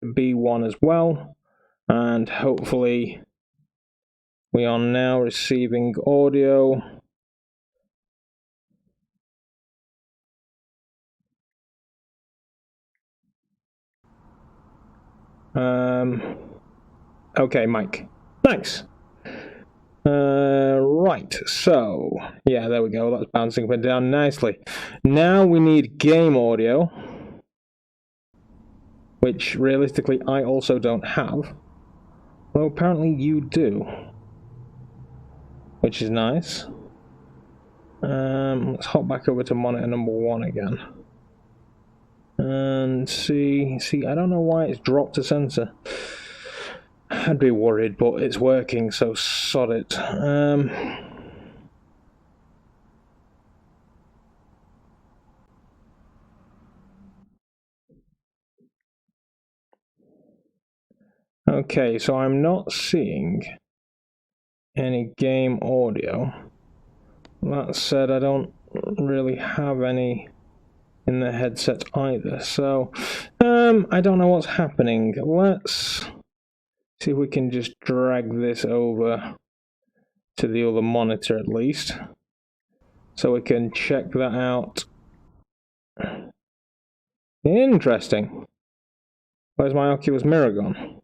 B1 as well, and hopefully we are now receiving audio. Okay, Mike. Thanks. Right, so, yeah, there we go. That's bouncing up and down nicely. Now we need game audio, which realistically I also don't have. Well, apparently you do, which is nice. Let's hop back over to monitor number 1 again. And see, I don't know why it's dropped a sensor. I'd be worried, but it's working, so sod it. Okay, so I'm not seeing any game audio. That said, I don't really have any in the headset either, so I don't know what's happening. Let's see if we can just drag this over to the other monitor at least, so we can check that out. Interesting. Where's my Oculus mirror gone?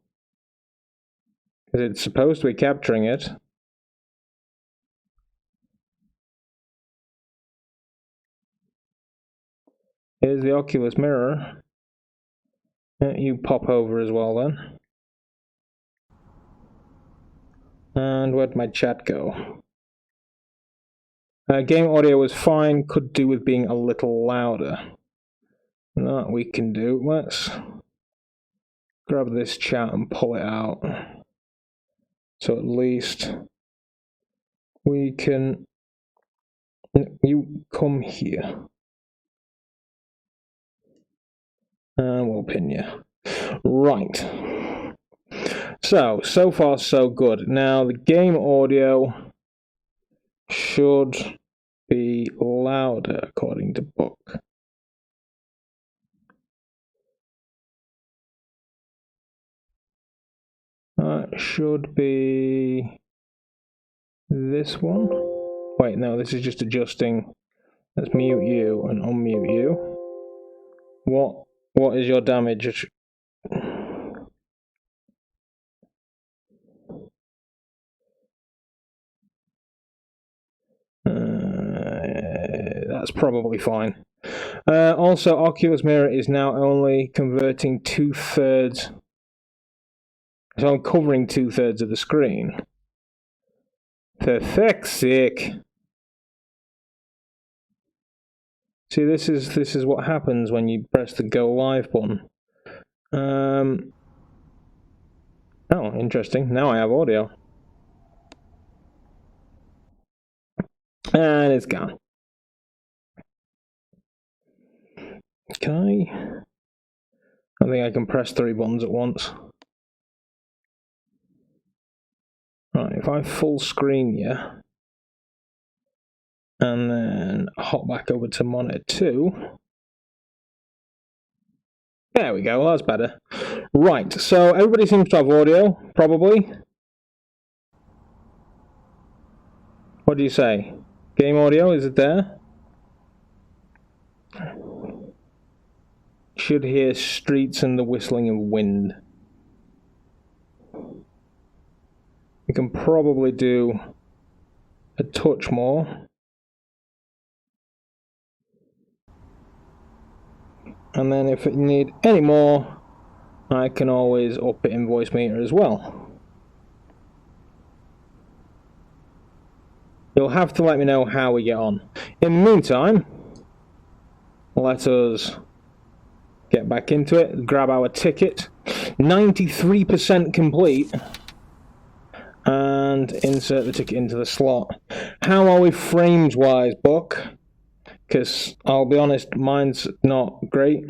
Because it's supposed to be capturing it. Here's the Oculus mirror. You pop over as well then. And where'd my chat go? Game audio was fine, could do with being a little louder. That we can do. Let's grab this chat and pull it out. So at least we can... You come here. And we'll pin you. Right. So far so good. Now the game audio should be louder according to book. Should be this one. Wait, no, this is just adjusting. Let's mute you and unmute you. What is your damage? That's probably fine. Also, Oculus Mirror is now only converting 2/3. So I'm covering 2/3 of the screen. For feck's sake. See, this is what happens when you press the Go Live button. Oh, interesting. Now I have audio. And it's gone. Okay. I think I can press 3 buttons at once. Right, if I full screen you, and then hop back over to monitor 2. There we go, that's better. Right, so everybody seems to have audio, probably. What do you say? Game audio, is it there? Should hear streets and the whistling of wind. We can probably do a touch more. And then if you need any more, I can always up it in voice meter as well. You'll have to let me know how we get on. In the meantime, let us get back into it, grab our ticket. 93% complete. And insert the ticket into the slot. How are we frames wise, Buck? Because I'll be honest, mine's not great.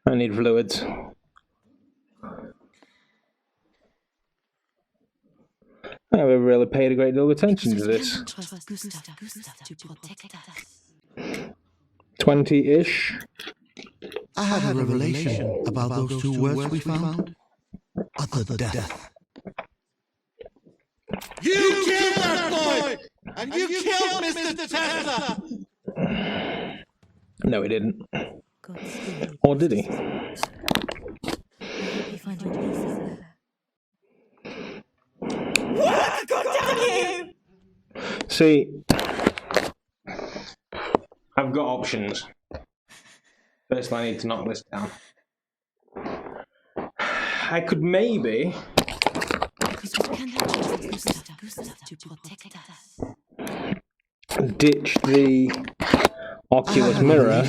I need fluids. I have really paid a great deal of attention to this. 20-ish. I had a revelation about those two words we found. Utter death. You killed that boy! And you killed Mr. Tesla! No, he didn't. Or did he? What? God damn you! See, I've got options. First, I need to knock this down. I could maybe ditch the Oculus mirror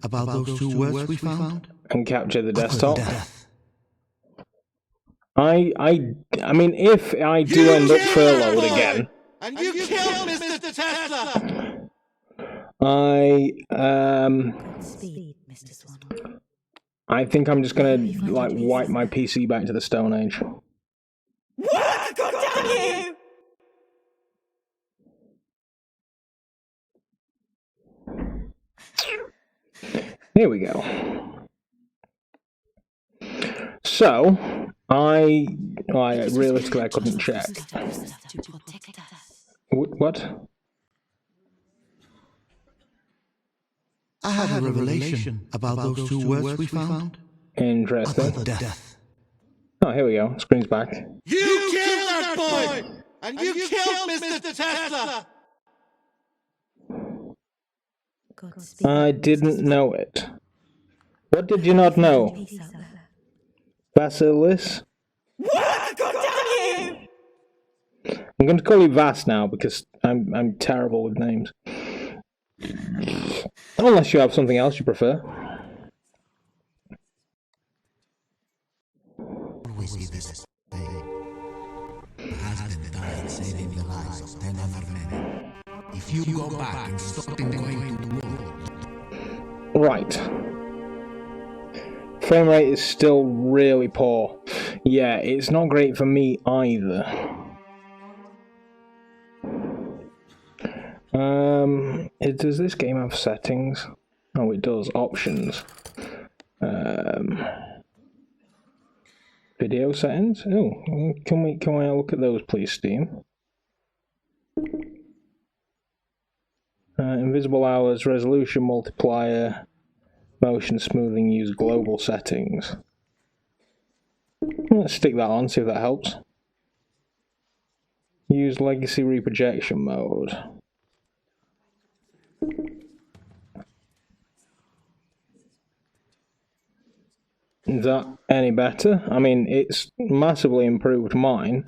about those two words we found and capture the desktop. I mean, if I do end up furloughed again, and you killed Mr. Tesla! I think I'm just gonna like wipe my PC back to the Stone Age. What? God damn you! Here we go. So, realistically I couldn't check. What? I had a revelation about those two words we found. Interesting. Utter death. Oh, here we go. Screen's back. You killed that boy! And you killed Mr. Tesla! I didn't know it. What did you not know? Vasilis? What? God damn you! I'm going to call you Vas now because I'm terrible with names. Unless you have something else you prefer. We see this thing. The husband died saving the lives of 10 other men. If you go back and stop them going to war. Right. Frame rate is still really poor. Yeah, it's not great for me either. Does this game have settings? Oh, it does. Options. Video settings? Oh, can we look at those, please, Steam? Invisible hours, resolution multiplier, motion smoothing, use global settings. Let's stick that on, see if that helps. Use legacy reprojection mode. Is that any better? I mean, it's massively improved mine.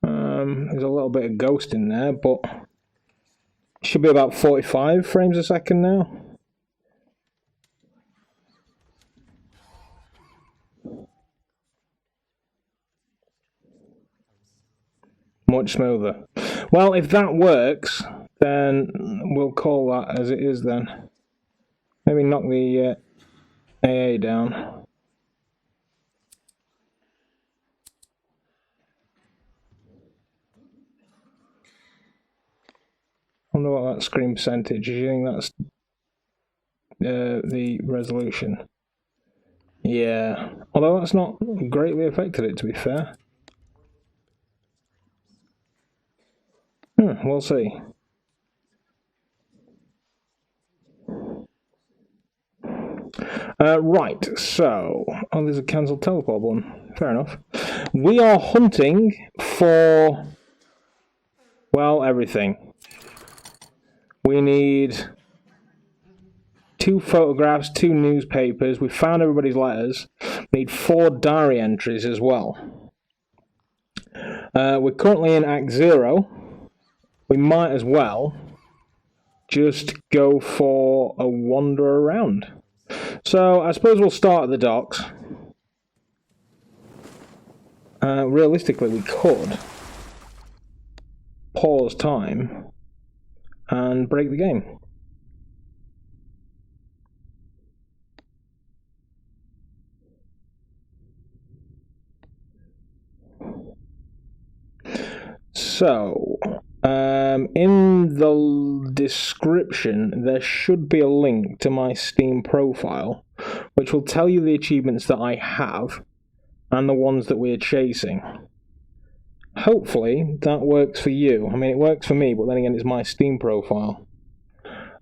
There's a little bit of ghost in there, but it should be about 45 frames a second now. Much smoother. Well, if that works, then we'll call that as it is then. Maybe knock the AA down. I wonder what that screen percentage is. You think that's the resolution? Yeah. Although that's not greatly affected it, to be fair. We'll see. Right, so... Oh, there's a cancel teleport one. Fair enough. We are hunting for... well, everything. We need 2 photographs, 2 newspapers. We found everybody's letters. We need 4 diary entries as well. We're currently in Act 0. We might as well just go for a wander around. So I suppose we'll start at the docks. Realistically, we could pause time and break the game. So, in the description, there should be a link to my Steam profile, which will tell you the achievements that I have and the ones that we're chasing. Hopefully, that works for you. I mean, it works for me, but then again, it's my Steam profile.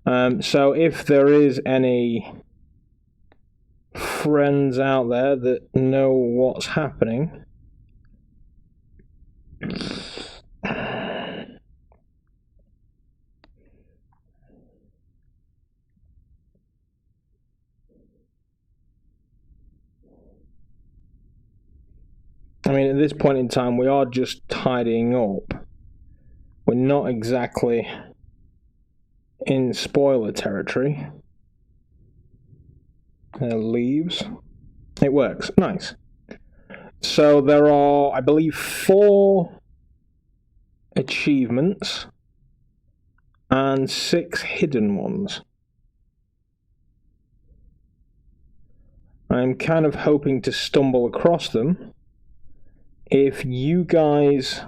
So if there is any friends out there that know what's happening, I mean, at this point in time, we are just tidying up. We're not exactly in spoiler territory. Leaves. It works. Nice. So there are, I believe, 4 achievements and 6 hidden ones. I'm kind of hoping to stumble across them. If you guys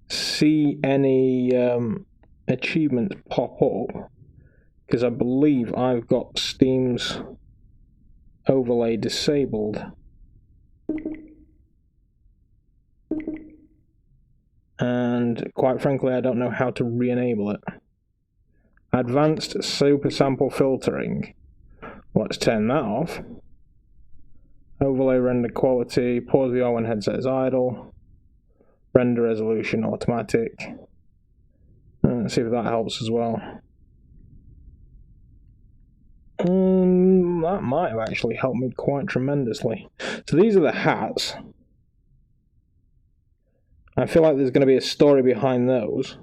see any achievements pop up, because I believe I've got Steam's overlay disabled. And quite frankly, I don't know how to re-enable it. Advanced super sample filtering. Let's turn that off. Overlay render quality, pause VR when headset is idle. Render resolution automatic. Let's see if that helps as well. That might have actually helped me quite tremendously. So these are the hats. I feel like there's going to be a story behind those.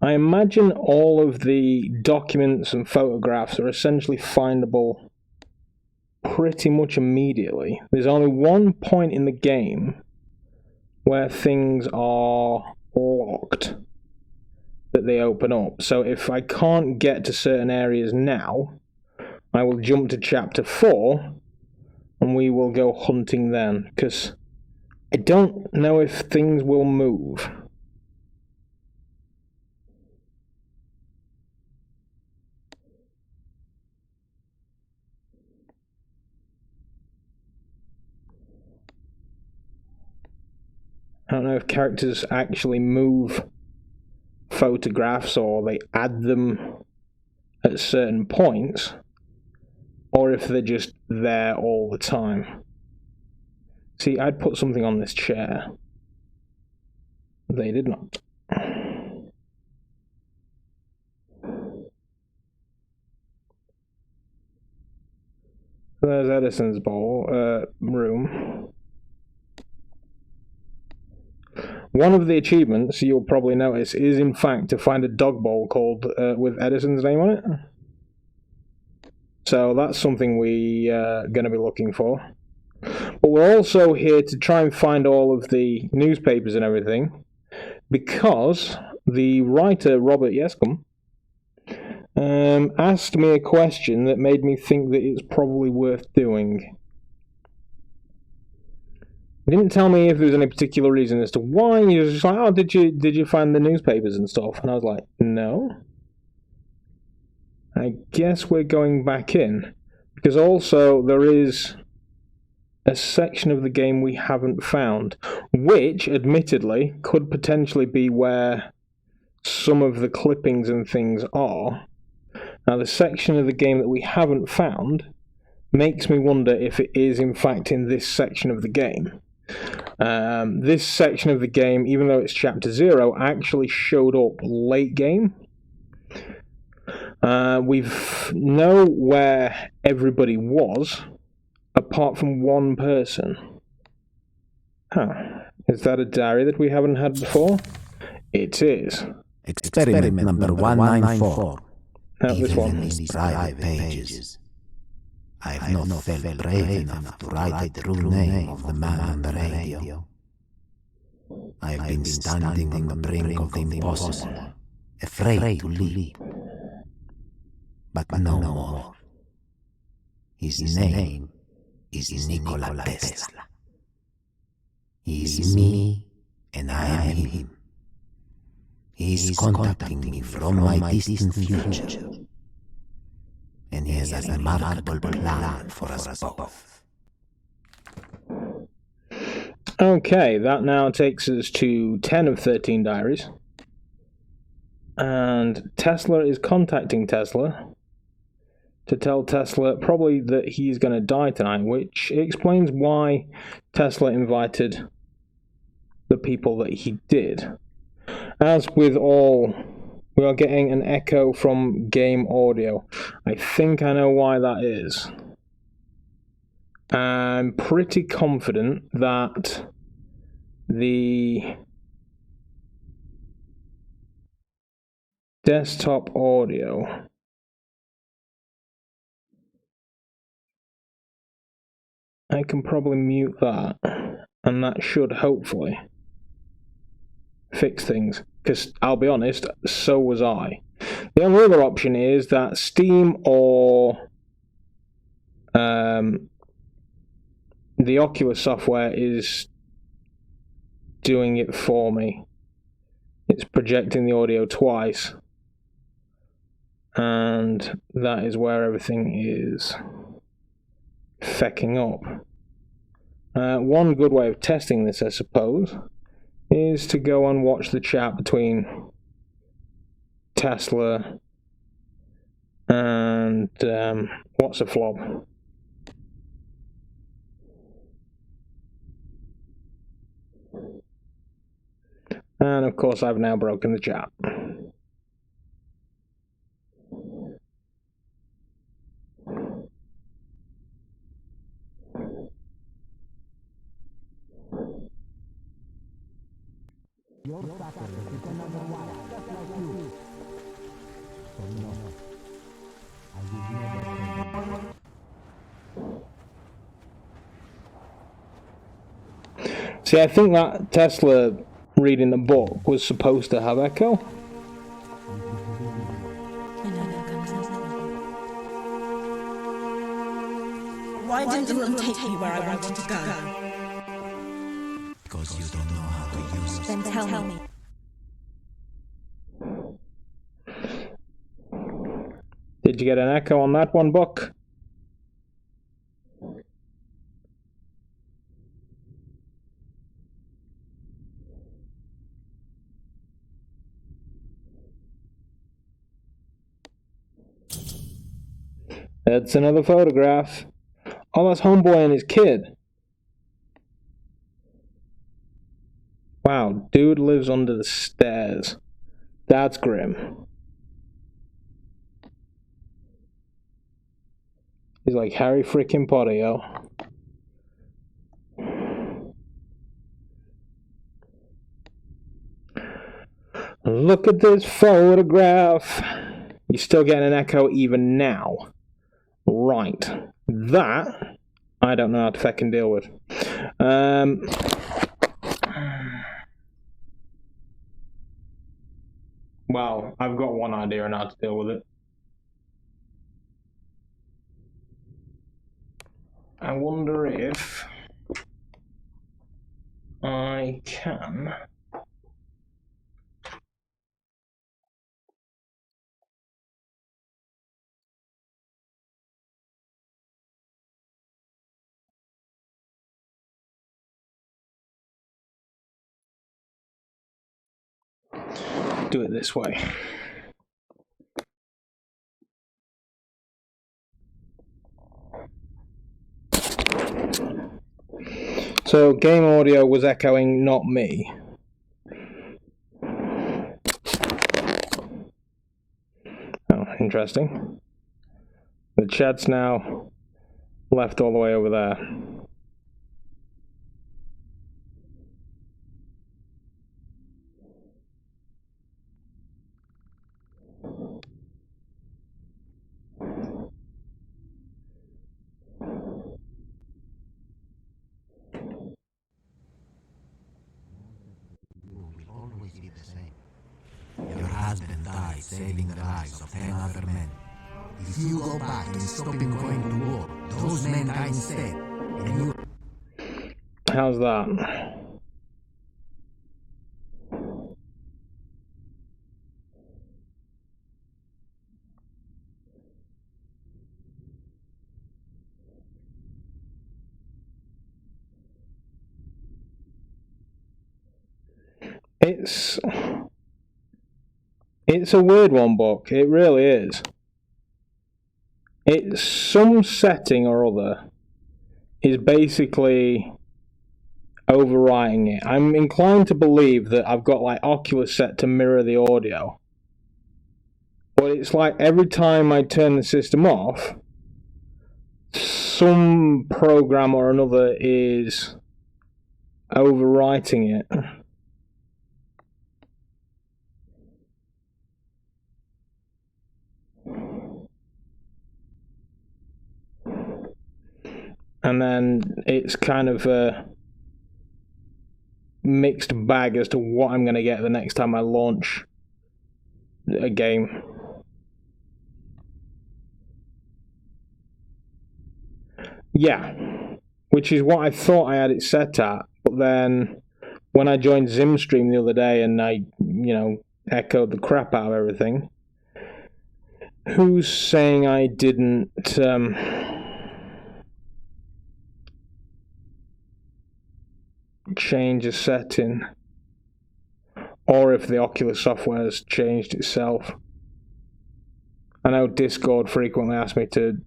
I imagine all of the documents and photographs are essentially findable pretty much immediately. There's only one point in the game where things are locked that they open up. So if I can't get to certain areas now, I will jump to chapter 4 and we will go hunting then, because I don't know if things will move. I don't know if characters actually move photographs or they add them at certain points, or if they're just there all the time. See, I'd put something on this chair. They did not. There's Edison's room. One of the achievements, you'll probably notice, is in fact to find a dog bowl called with Edison's name on it. So that's something we are going to be looking for. But we're also here to try and find all of the newspapers and everything, because the writer, Robert Yescombe, asked me a question that made me think that it's probably worth doing. He didn't tell me if there was any particular reason as to why. He was just like, oh, did you find the newspapers and stuff? And I was like, no. I guess we're going back in. Because also there is a section of the game we haven't found, which, admittedly, could potentially be where some of the clippings and things are. Now, the section of the game that we haven't found makes me wonder if it is, in fact, in this section of the game. This section of the game, even though it's chapter 0, actually showed up late game. We know where everybody was, apart from one person. Huh. Is that a diary that we haven't had before? It is. Experiment number 194. No, this Even one. in these private pages. I've not felt brave enough to write the true name of the man on the radio. I've been standing on the brink of the impossible, afraid to leap. But no more. His name is Nikola Tesla. He is me, and I am him. He is contacting me from my distant future. And he has a remarkable plan for us both. Okay, that now takes us to 10 of 13 diaries. And Tesla is contacting Tesla to tell Tesla probably that he's going to die tonight, which explains why Tesla invited the people that he did. As with all, we are getting an echo from game audio. I think I know why that is. I'm pretty confident that the desktop audio I can probably mute that, and that should hopefully fix things, because I'll be honest, so was I. The only other option is that Steam or the Oculus software is doing it for me. It's projecting the audio twice, and that is where everything is fecking up. One good way of testing this, I suppose, is to go and watch the chat between Tesla and what's a flop. And of course I've now broken the chat. See, I think that Tesla reading the book was supposed to have echo. Why didn't the room take me where I wanted to go? Because you don't know how to use it. Then tell me. Did you get an echo on that one, Buck? That's another photograph. Oh, that's Homeboy and his kid. Wow, dude lives under the stairs. That's grim. He's like Harry freaking Potter, yo. Look at this photograph. You're still getting an echo even now. Right. That, I don't know how to fucking deal with. Well, I've got one idea on how to deal with it. I wonder if I can do it this way. So game audio was echoing, not me. Oh, interesting. The chat's now left all the way over there. husband died saving the lives of 10 other men. If you go back and stop him going to war, those men die instead, and you... How's that? It's a weird one, Buck. It really is. It's some setting or other is basically overwriting it. I'm inclined to believe that I've got like Oculus set to mirror the audio. But it's like every time I turn the system off, some program or another is overwriting it. And then it's kind of a mixed bag as to what I'm going to get the next time I launch a game. Yeah, which is what I thought I had it set at, but then when I joined Zimstream the other day and I, echoed the crap out of everything, who's saying I didn't... change a setting, or if the Oculus software has changed itself. I know Discord frequently asks me to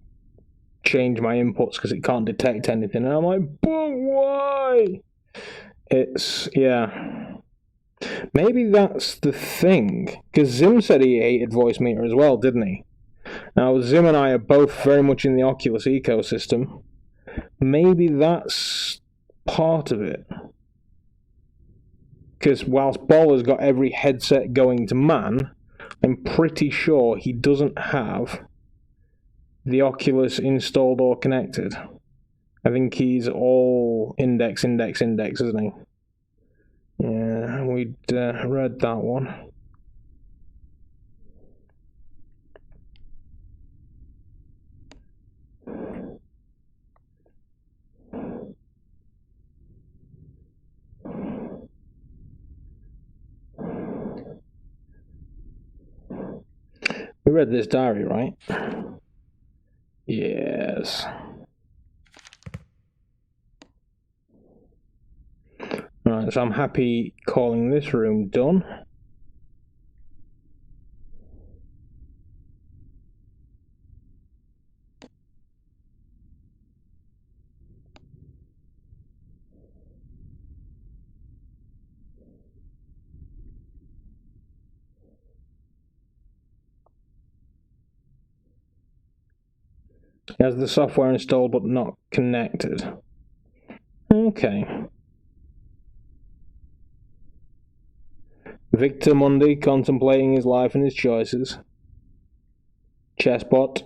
change my inputs because it can't detect anything, and I'm like, but why? Yeah. Maybe that's the thing, because Zim said he hated Voicemeeter as well, didn't he? Now, Zim and I are both very much in the Oculus ecosystem. Maybe that's part of it. Because whilst Boller's got every headset going to man, I'm pretty sure he doesn't have the Oculus installed or connected. I think he's all index, isn't he? Yeah, we'd read that one. We read this diary, right? Yes. Right, so I'm happy calling this room done. It has the software installed but not connected. Okay. Victor Mundy contemplating his life and his choices. Chessbot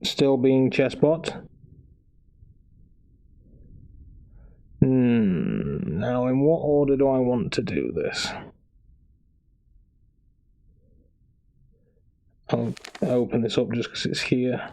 still being Chessbot. Now in what order do I want to do this? I'll open this up just because it's here.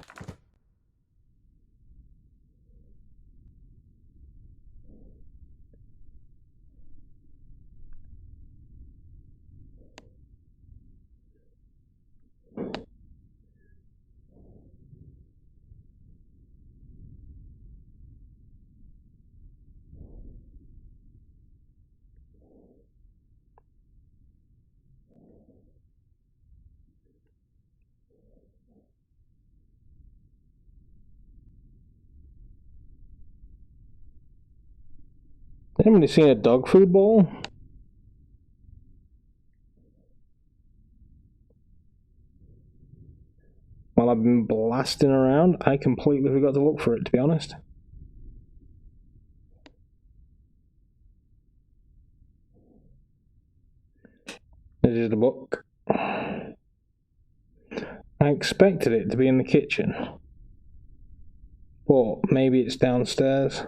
Anybody seen a dog food bowl? While I've been blasting around, I completely forgot to look for it, to be honest. This is the book. I expected it to be in the kitchen, but maybe it's downstairs.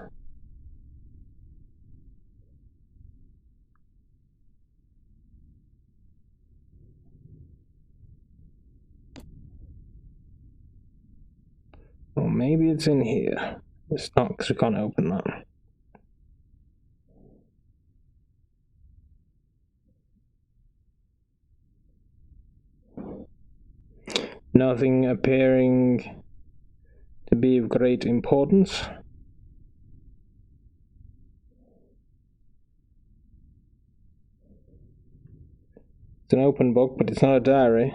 maybe it's in here. It's not, because we can't open that. Nothing appearing to be of great importance. It's an open book, but it's not a diary.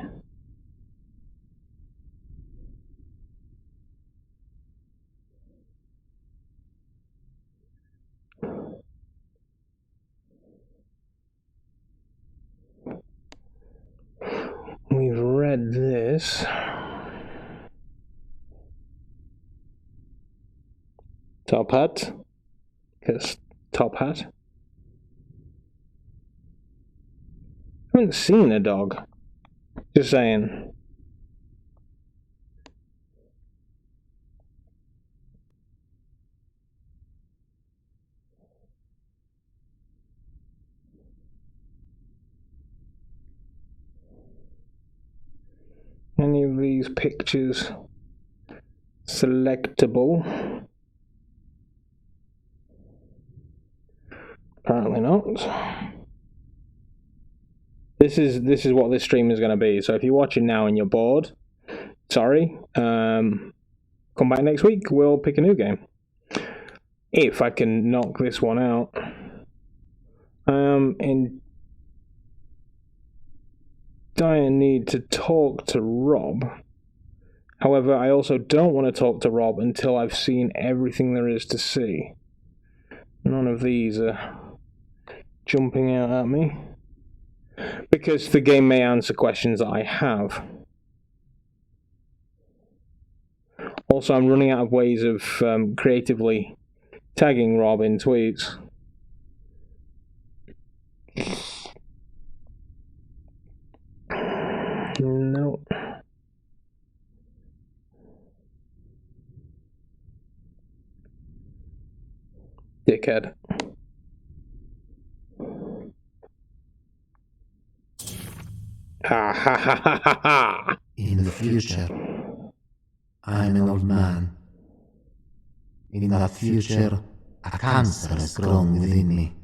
We've read this. Top hat. Because top hat. I haven't seen a dog. Just saying. Any of these pictures selectable? Apparently not. This is what this stream is going to be. So if you're watching now and you're bored, sorry. Come back next week. We'll pick a new game. If I can knock this one out. In dire need to talk to Rob. However, I also don't want to talk to Rob until I've seen everything there is to see. None of these are jumping out at me. Because the game may answer questions that I have. Also, I'm running out of ways of creatively tagging Rob in tweets. No. Dickhead. Ha ha ha ha ha ha! In the future, I'm an old man. In that future, a cancer has grown within me.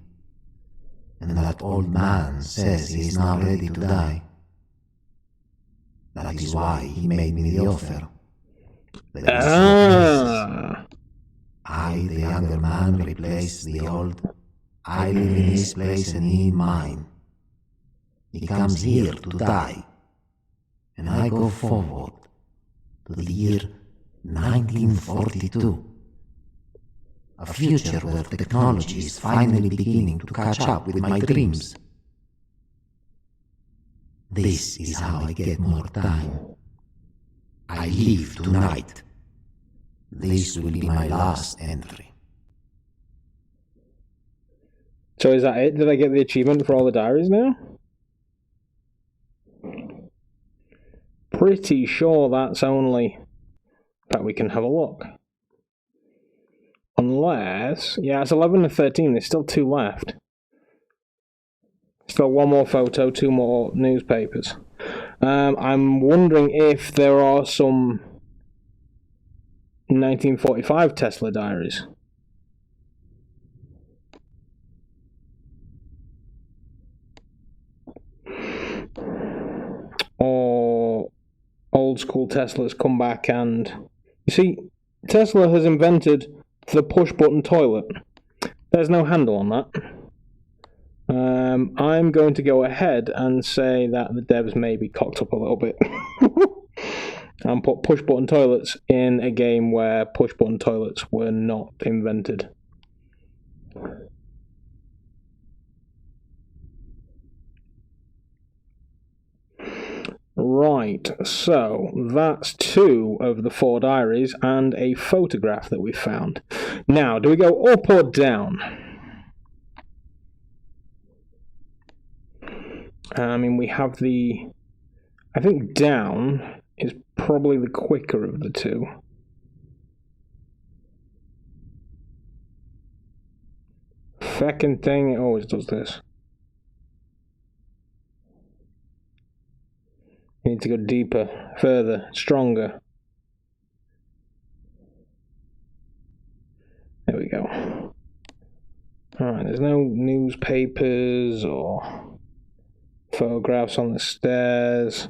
And that old man says he is now ready to die. That is why he made me the offer. There is so I, the younger man, replace the old. I live in his place and he in mine. He comes here to die. And I go forward to the year 1942. A future where technology is finally beginning to catch up with my dreams. This is how I get more time. I leave tonight. This will be my last entry. So is that it? Did I get the achievement for all the diaries now? Pretty sure that's only... In fact, we can have a look. Unless... Yeah, it's 11 and 13. There's still 2 left. Still 1 more photo, 2 more newspapers. I'm wondering if there are some 1945 Tesla diaries. Or old school Teslas come back and... You see, Tesla has invented the push-button toilet. There's no handle on that. I'm going to go ahead and say that the devs may be cocked up a little bit. And put push-button toilets in a game where push-button toilets were not invented. Right, so that's 2 of the 4 diaries and a photograph that we found. Now, do we go up or down? I mean, we have the... I think down is probably the quicker of the 2. Second thing, it always does this. You need to go deeper, further, stronger. There we go. Alright, there's no newspapers or photographs on the stairs.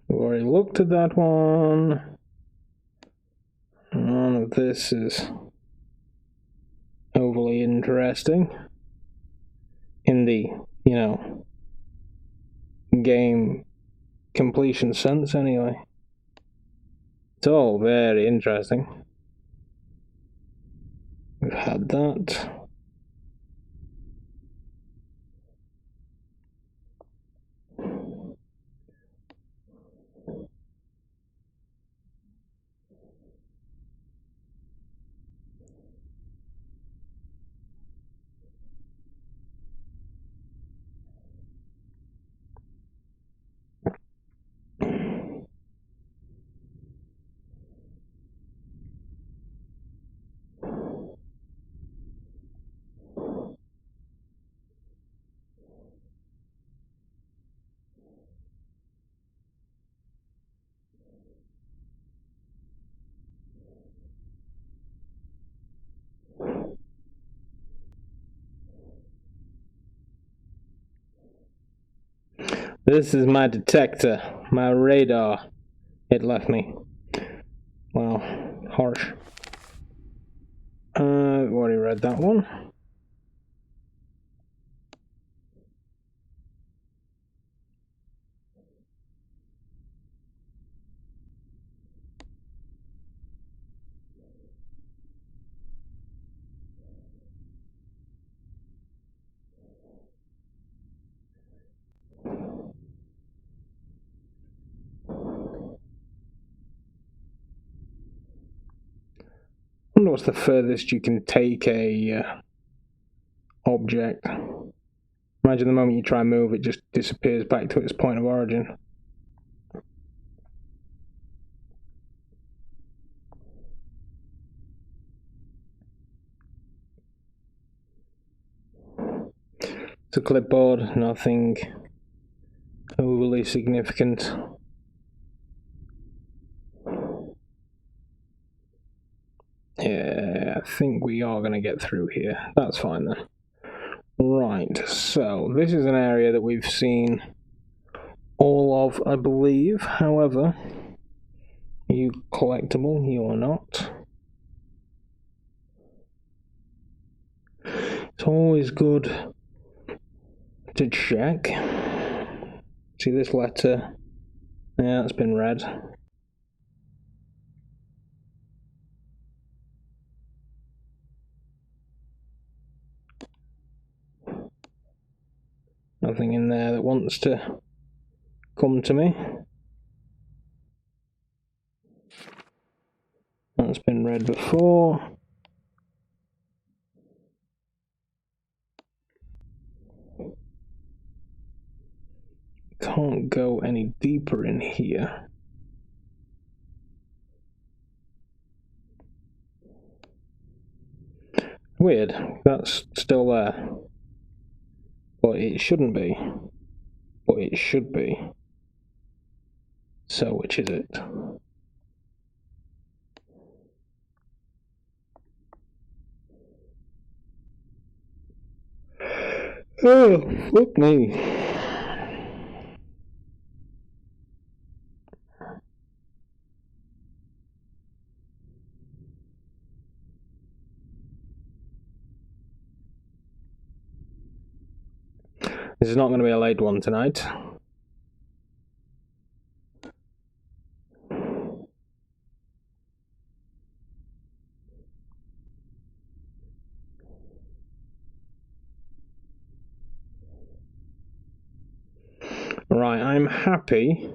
We've already looked at that one. None of this is overly interesting in the, you know, game completion sense anyway. It's all very interesting. We've had that. This is my detector, my radar. It left me. Wow, harsh. I've already read that one. I wonder what's the furthest you can take a object. Imagine the moment you try and move, it just disappears back to its point of origin. It's a clipboard, nothing overly significant. Yeah, I think we are going to get through here. That's fine then. Right, so this is an area that we've seen all of, I believe. However, you collectible, you are not. It's always good to check. See this letter? Yeah, it's been read. Nothing in there that wants to come to me. That's been read before. Can't go any deeper in here. Weird, that's still there. But it shouldn't be. But it should be. So which is it? Oh, fuck me. This is not going to be a late one tonight. Right, I'm happy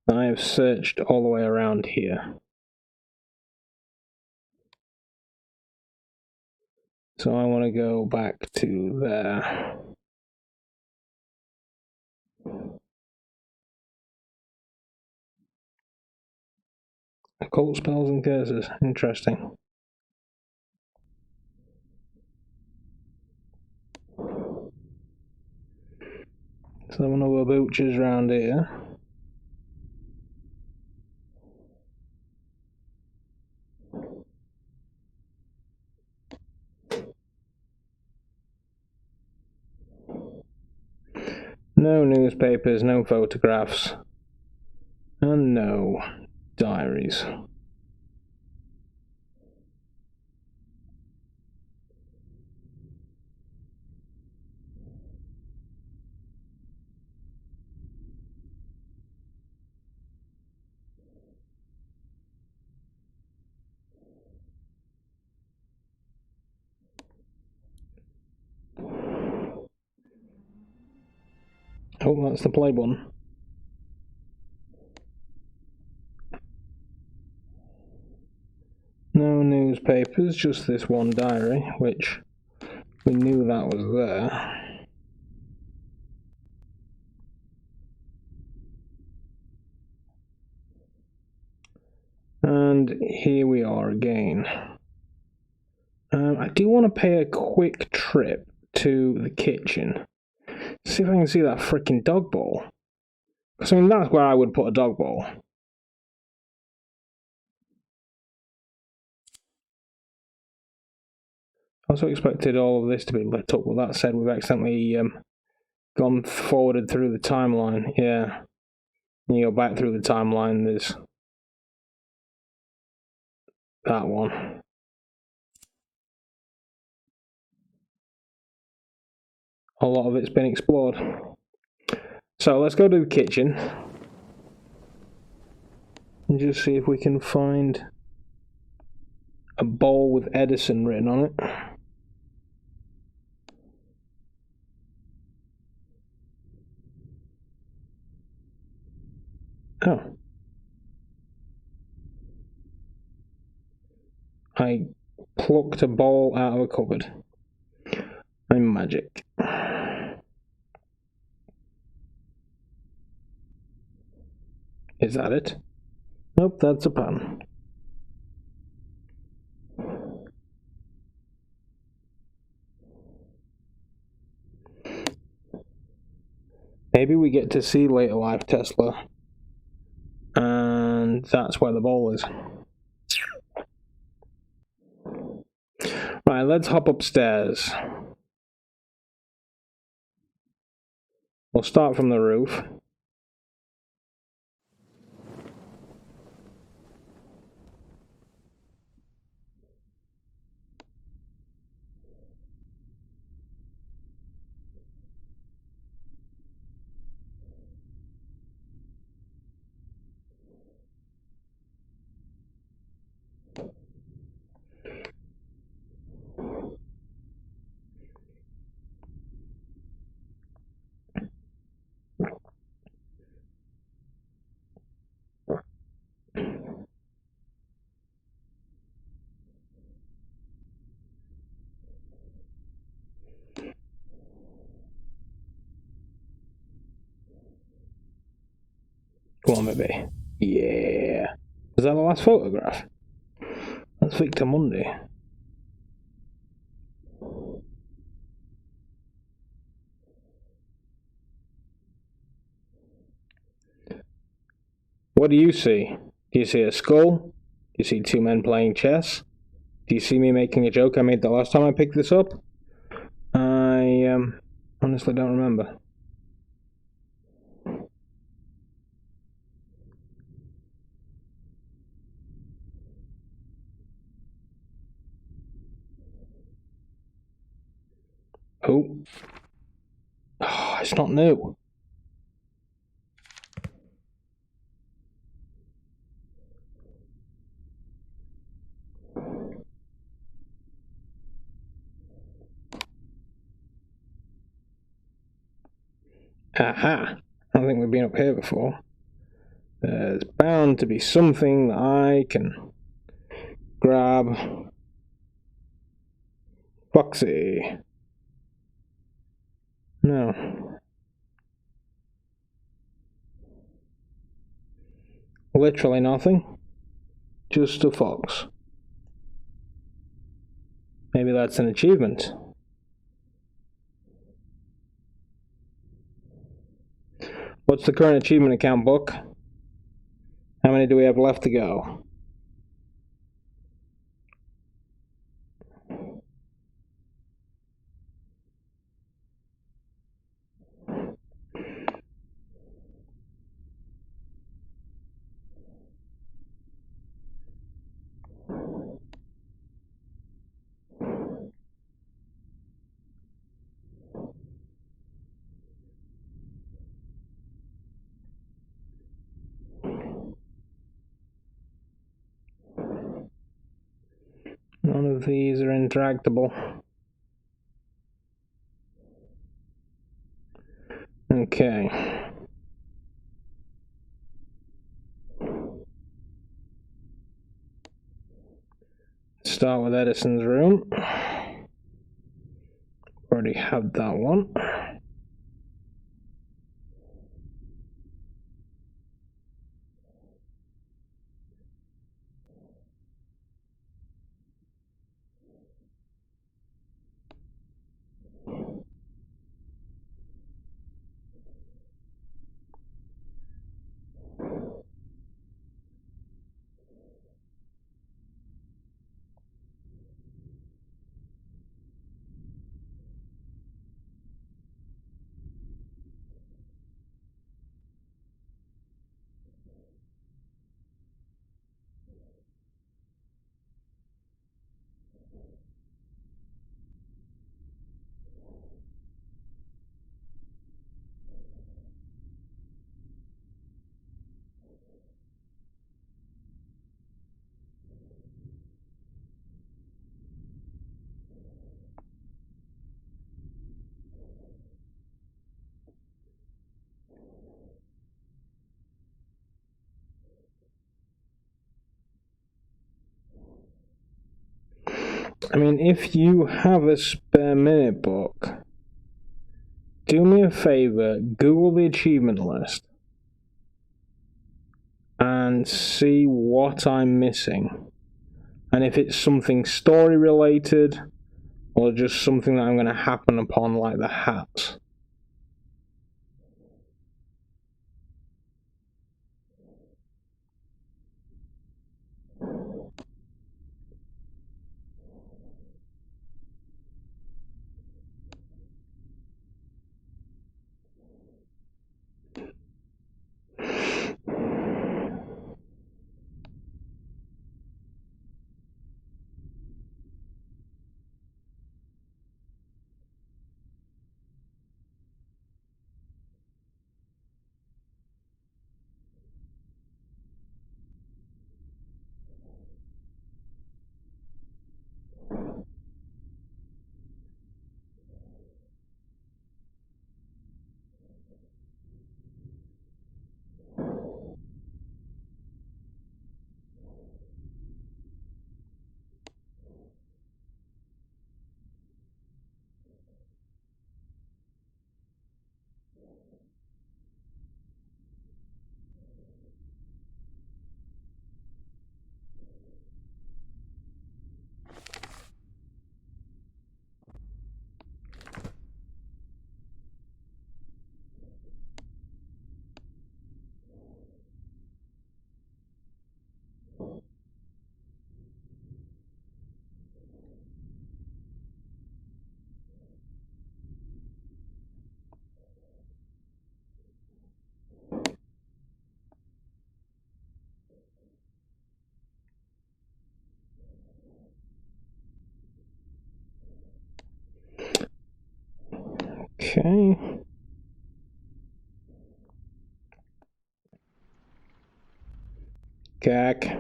that I have searched all the way around here. So I want to go back to there. Occult spells and curses. Interesting. Some other butchers around here. No newspapers, no photographs, and no diaries. Oh, that's the play button. No newspapers, just this one diary, which we knew that was there. And here we are again. I do want to pay a quick trip to the kitchen. See if I can see that freaking dog bowl. Because I mean, that's where I would put a dog bowl. I also expected all of this to be lit up. With that said, we've accidentally gone forwarded through the timeline. Yeah. When you go back through the timeline, there's that one. A lot of it's been explored. So let's go to the kitchen and just see if we can find a bowl with Edison written on it. Oh. I plucked a bowl out of a cupboard. I'm magic. Is that it? Nope, that's a pan. Maybe we get to see later life Tesla. And that's where the bowl is. Right, let's hop upstairs. We'll start from the roof. Come on, baby. Yeah. Is that the last photograph? That's Victor Monday. What do you see? Do you see a skull? Do you see two men playing chess? Do you see me making a joke I made the last time I picked this up? I honestly don't remember. Oh. Oh, it's not new. Aha! I don't think we've been up here before. There's bound to be something that I can grab. Foxy. No. Literally nothing. Just a fox. Maybe that's an achievement. What's the current achievement account book? How many do we have left to go? None of these are interactable. Okay. Start with Edison's room. Already had that one. I mean, if you have a spare minute book, do me a favor, Google the achievement list and see what I'm missing. And if it's something story related or just something that I'm going to happen upon, like the hats. Okay. Cack.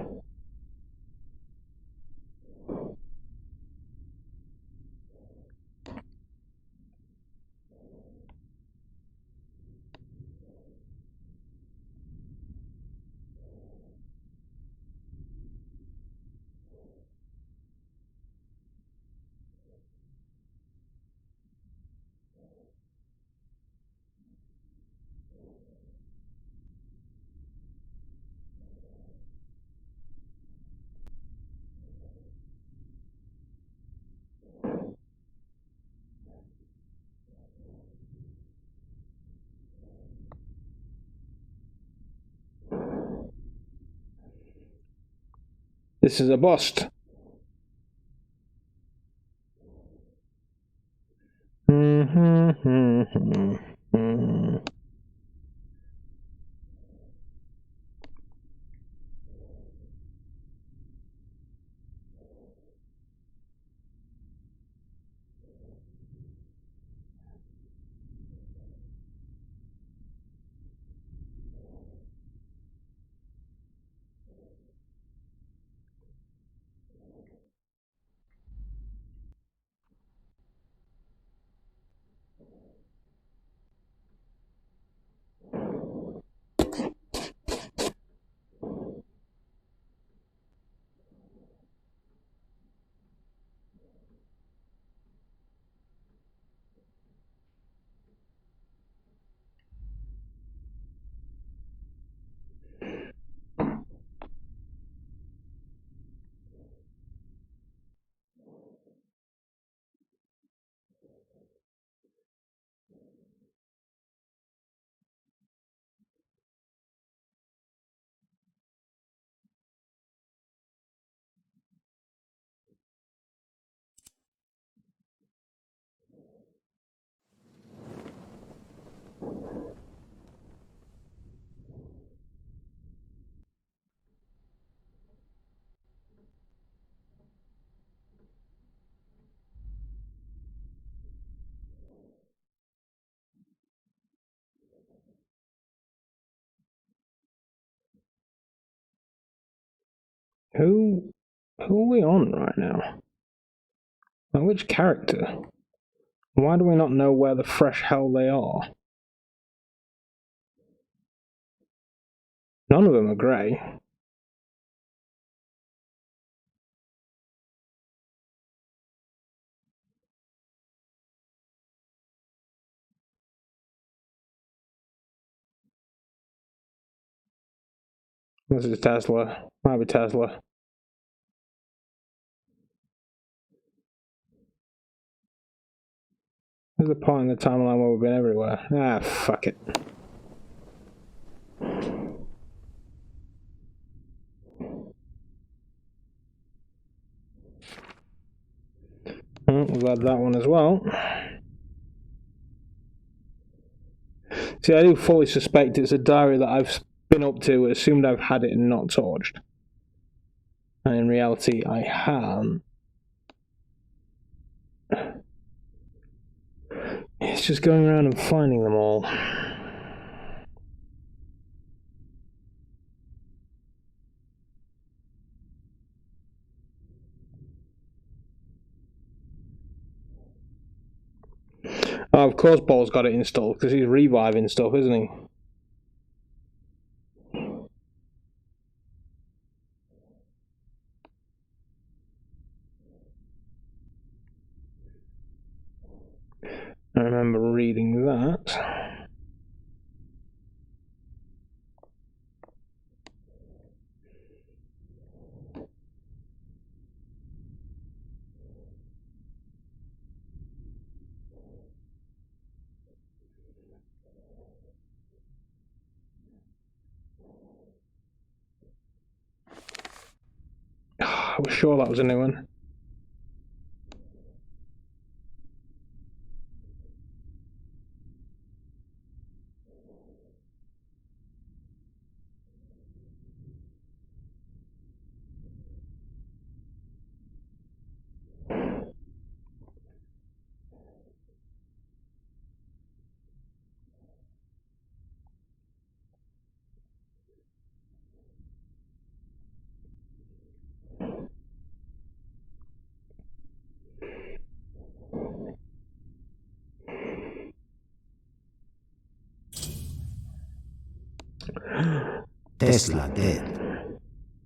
This is a bust. Who are we on right now? Like, which character? Why do we not know where the fresh hell they are? None of them are grey. This is Tesla. Might be Tesla. There's a point in the timeline where we've been everywhere. Ah, fuck it. We've had that one as well. See, I do fully suspect it's a diary that I've been up to, assumed I've had it and not torched. And in reality, I haven't. It's just going around and finding them all. Oh, of course Paul's got it installed, because he's reviving stuff, isn't he? I remember reading that. I was sure that was a new one. Tesla dead.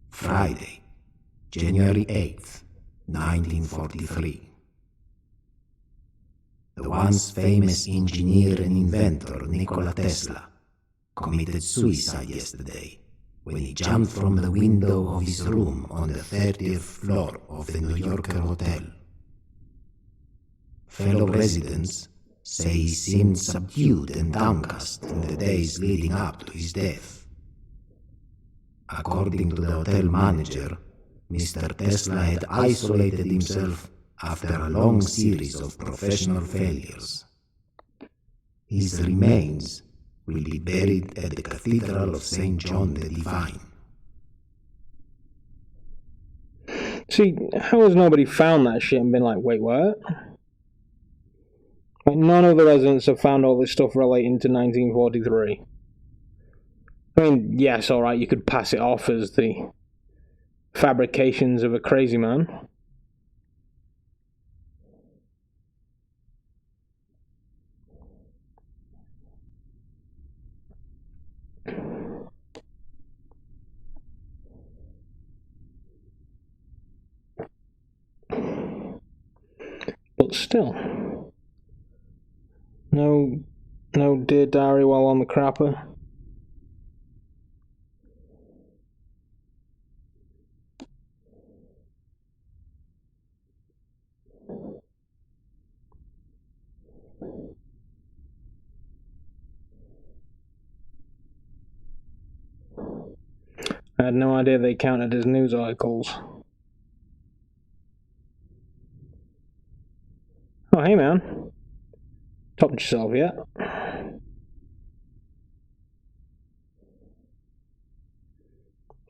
Friday, January 8th, 1943. The once famous engineer and inventor Nikola Tesla committed suicide yesterday when he jumped from the window of his room on the 30th floor of the New Yorker hotel. Fellow residents say he seemed subdued and downcast in the days leading up to his death. According to the hotel manager, Mr. Tesla had isolated himself after a long series of professional failures. His remains will be buried at the Cathedral of St. John the Divine. See, how has nobody found that shit and been like, wait, what? Like, none of the residents have found all this stuff relating to 1943. I mean, yes, alright, you could pass it off as the fabrications of a crazy man. But still. No Dear Diary while on the crapper. I had no idea they counted as news articles. Oh, hey man. Topped yourself yet?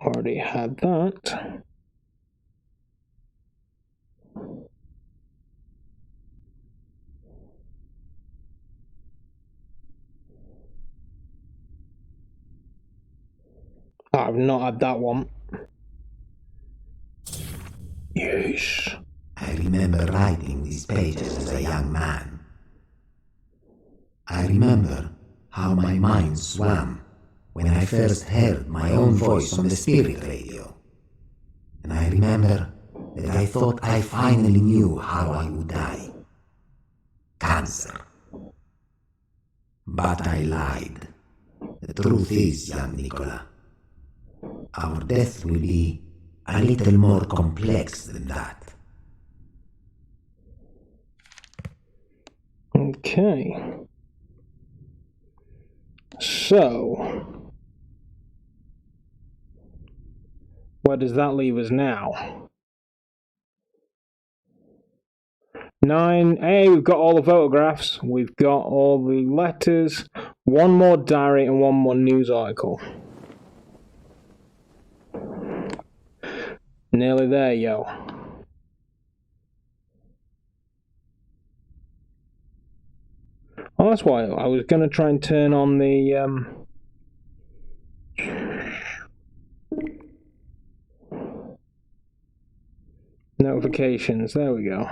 Already had that. I've not had that one. Yes. I remember writing these pages as a young man. I remember how my mind swam when I first heard my own voice on the spirit radio. And I remember that I thought I finally knew how I would die. Cancer. But I lied. The truth is, young Nicola, our death will be a little more complex than that. Okay. So, where does that leave us now? 9. Hey, we've got all the photographs, we've got all the letters, one more diary and one more news article. Nearly there, yo. Oh, that's why I was going to try and turn on the notifications. There we go.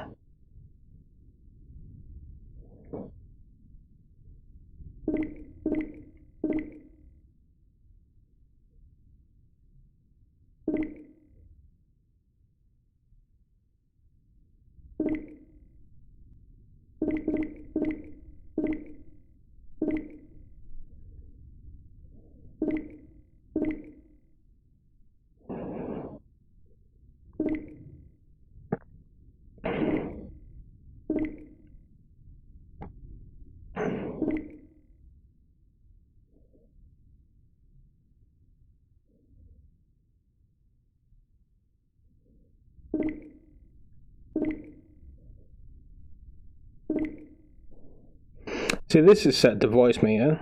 See, this is set to voice meter.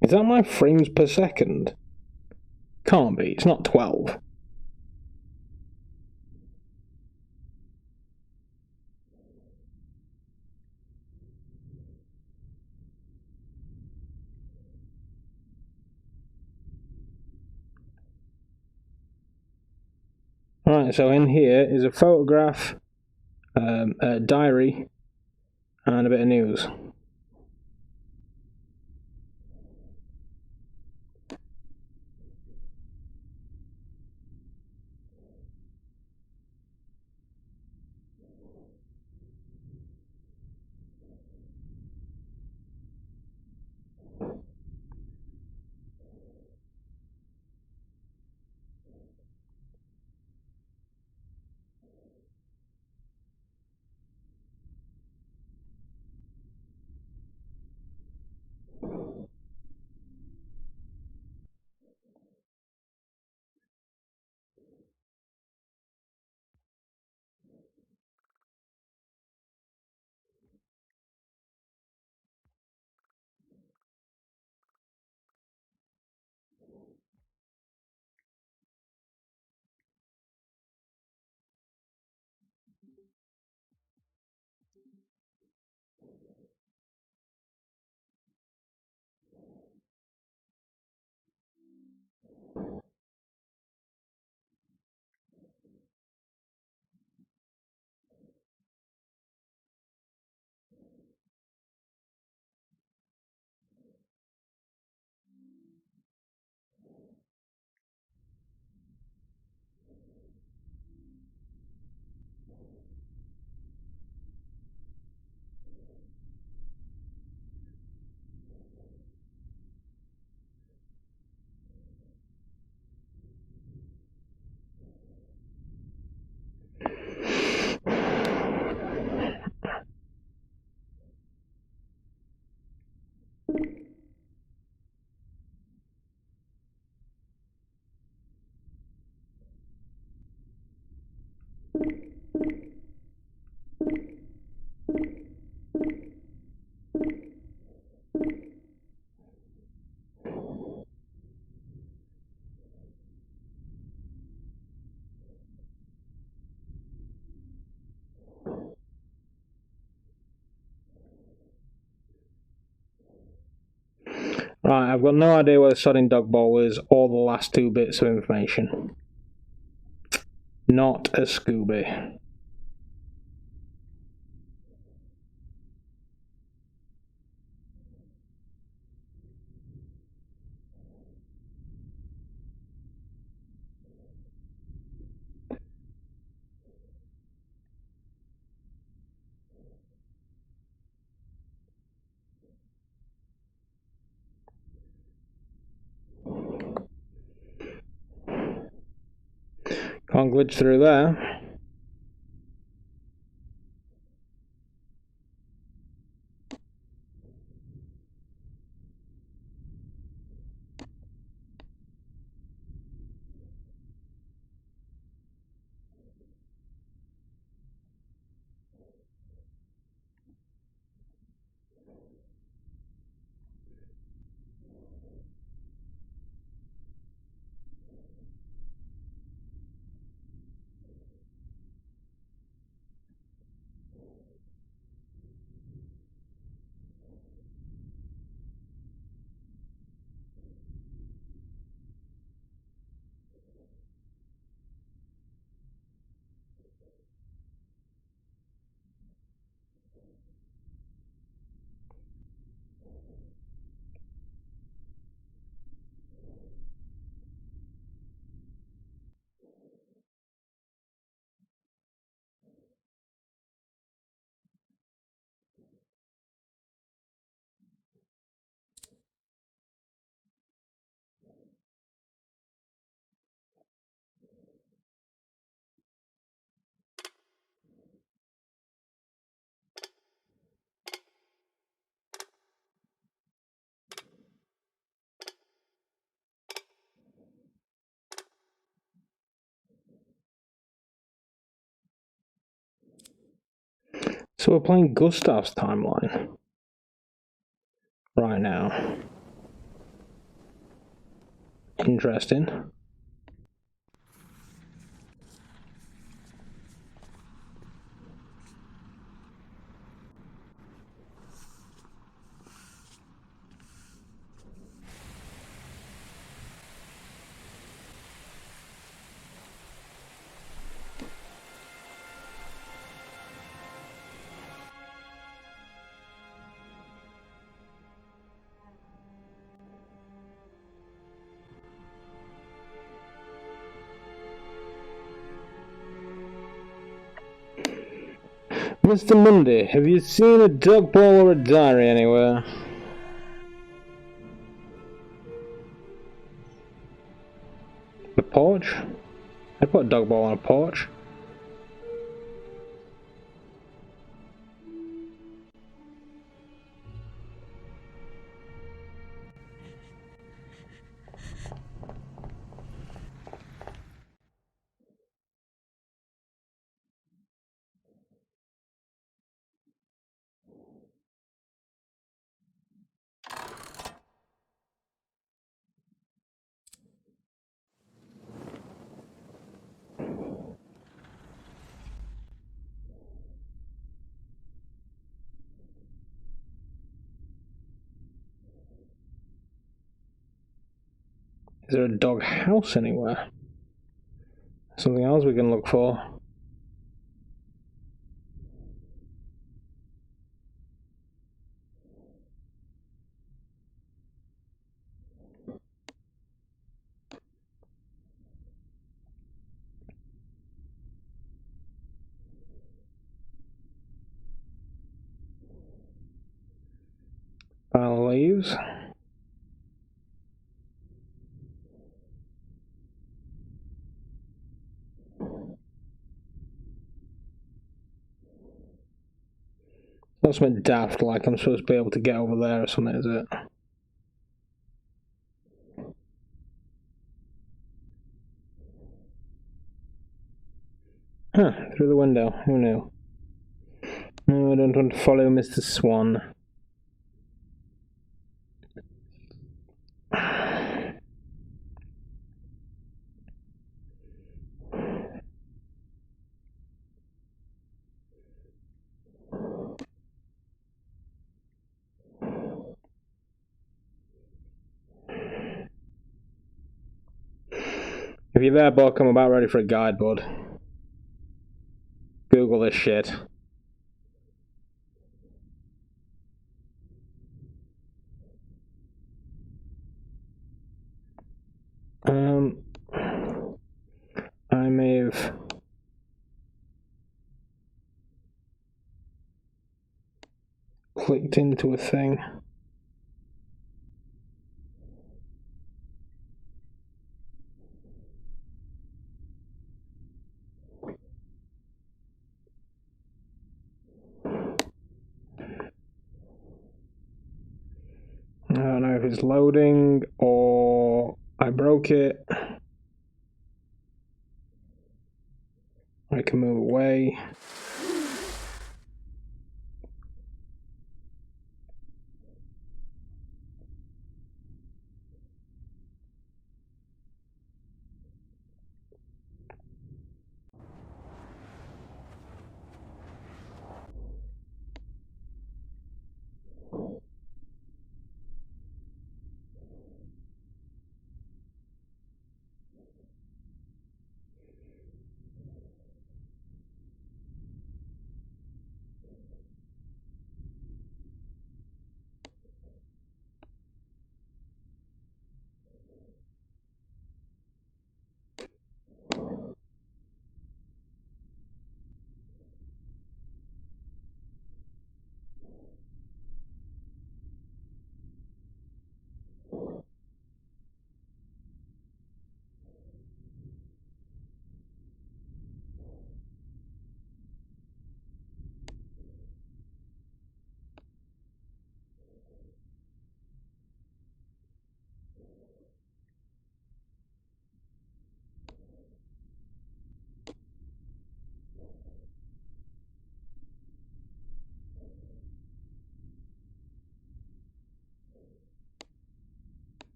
Is that my frames per second? Can't be, it's not 12. Right, so in here is a photograph, a diary, and a bit of news. Right, I've got no idea where the sodding dog ball is or the last two bits of information. Not a Scooby. Can't glitch through there. So we're playing Gustav's timeline right now. Interesting. Mr. Mundy, have you seen a dog ball or a diary anywhere? The porch? I'd put a dog ball on a porch. Is there a dog house anywhere? Something else we can look for. Pile of leaves. Not something daft like I'm supposed to be able to get over there or something, is it? Huh, through the window. Who knew? No, I don't want to follow Mr. Swan. If you're there, Buck, I'm about ready for a guide, bud. Google this shit. I may have clicked into a thing. I don't know if it's loading or I broke it. I can move away.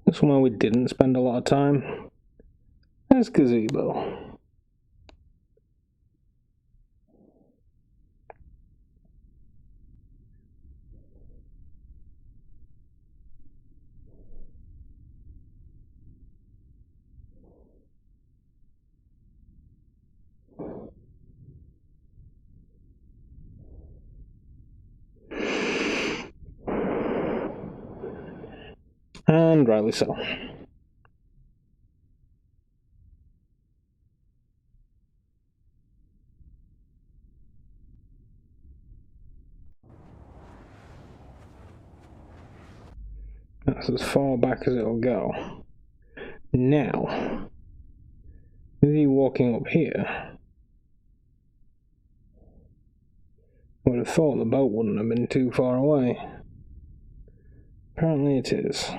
That's one where we didn't spend a lot of time. There's gazebo. And rightly so. That's as far back as it'll go. Now, is he walking up here? I would have thought the boat wouldn't have been too far away. Apparently it is.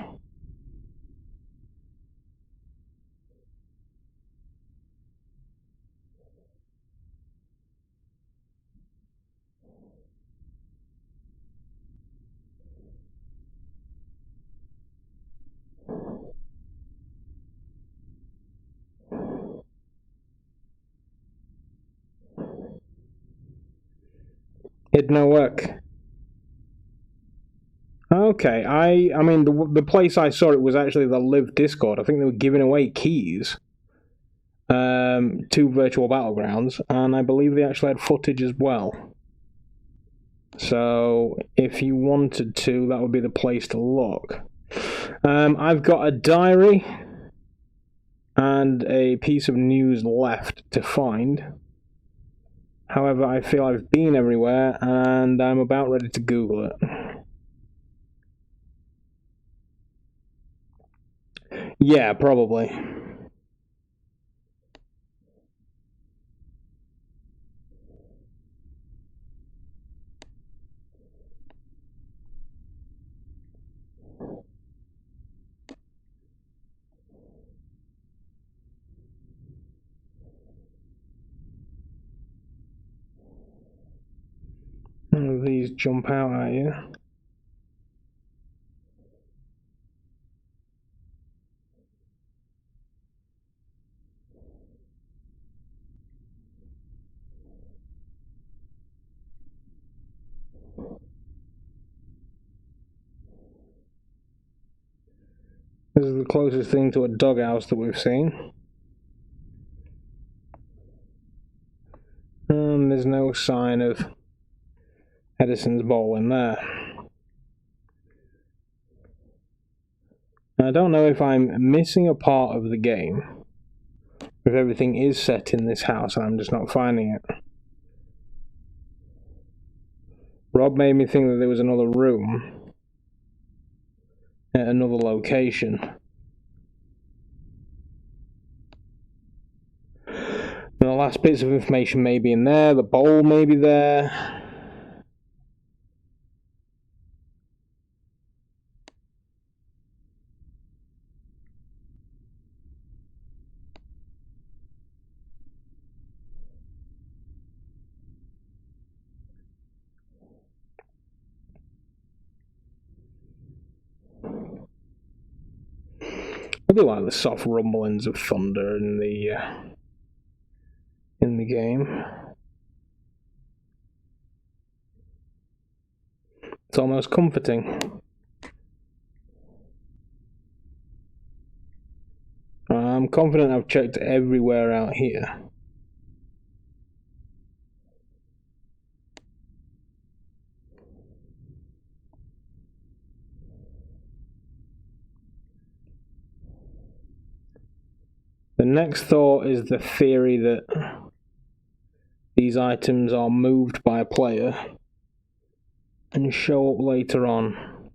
It no work. Okay, I mean the place I saw it was actually the Live Discord. I think they were giving away keys to virtual battlegrounds, and I believe they actually had footage as well. So if you wanted to, that would be the place to look. I've got a diary and a piece of news left to find. However, I feel I've been everywhere, and I'm about ready to Google it. Yeah, probably. None of these jump out at you. This is the closest thing to a doghouse that we've seen. And there's no sign of Edison's ball in there. I don't know if I'm missing a part of the game, if everything is set in this house and I'm just not finding it. Rob made me think that there was another room at another location. And the last bits of information may be in there, the bowl may be there. I do like the soft rumblings of thunder in the game. It's almost comforting. I'm confident I've checked everywhere out here. The next thought is the theory that these items are moved by a player and show up later on.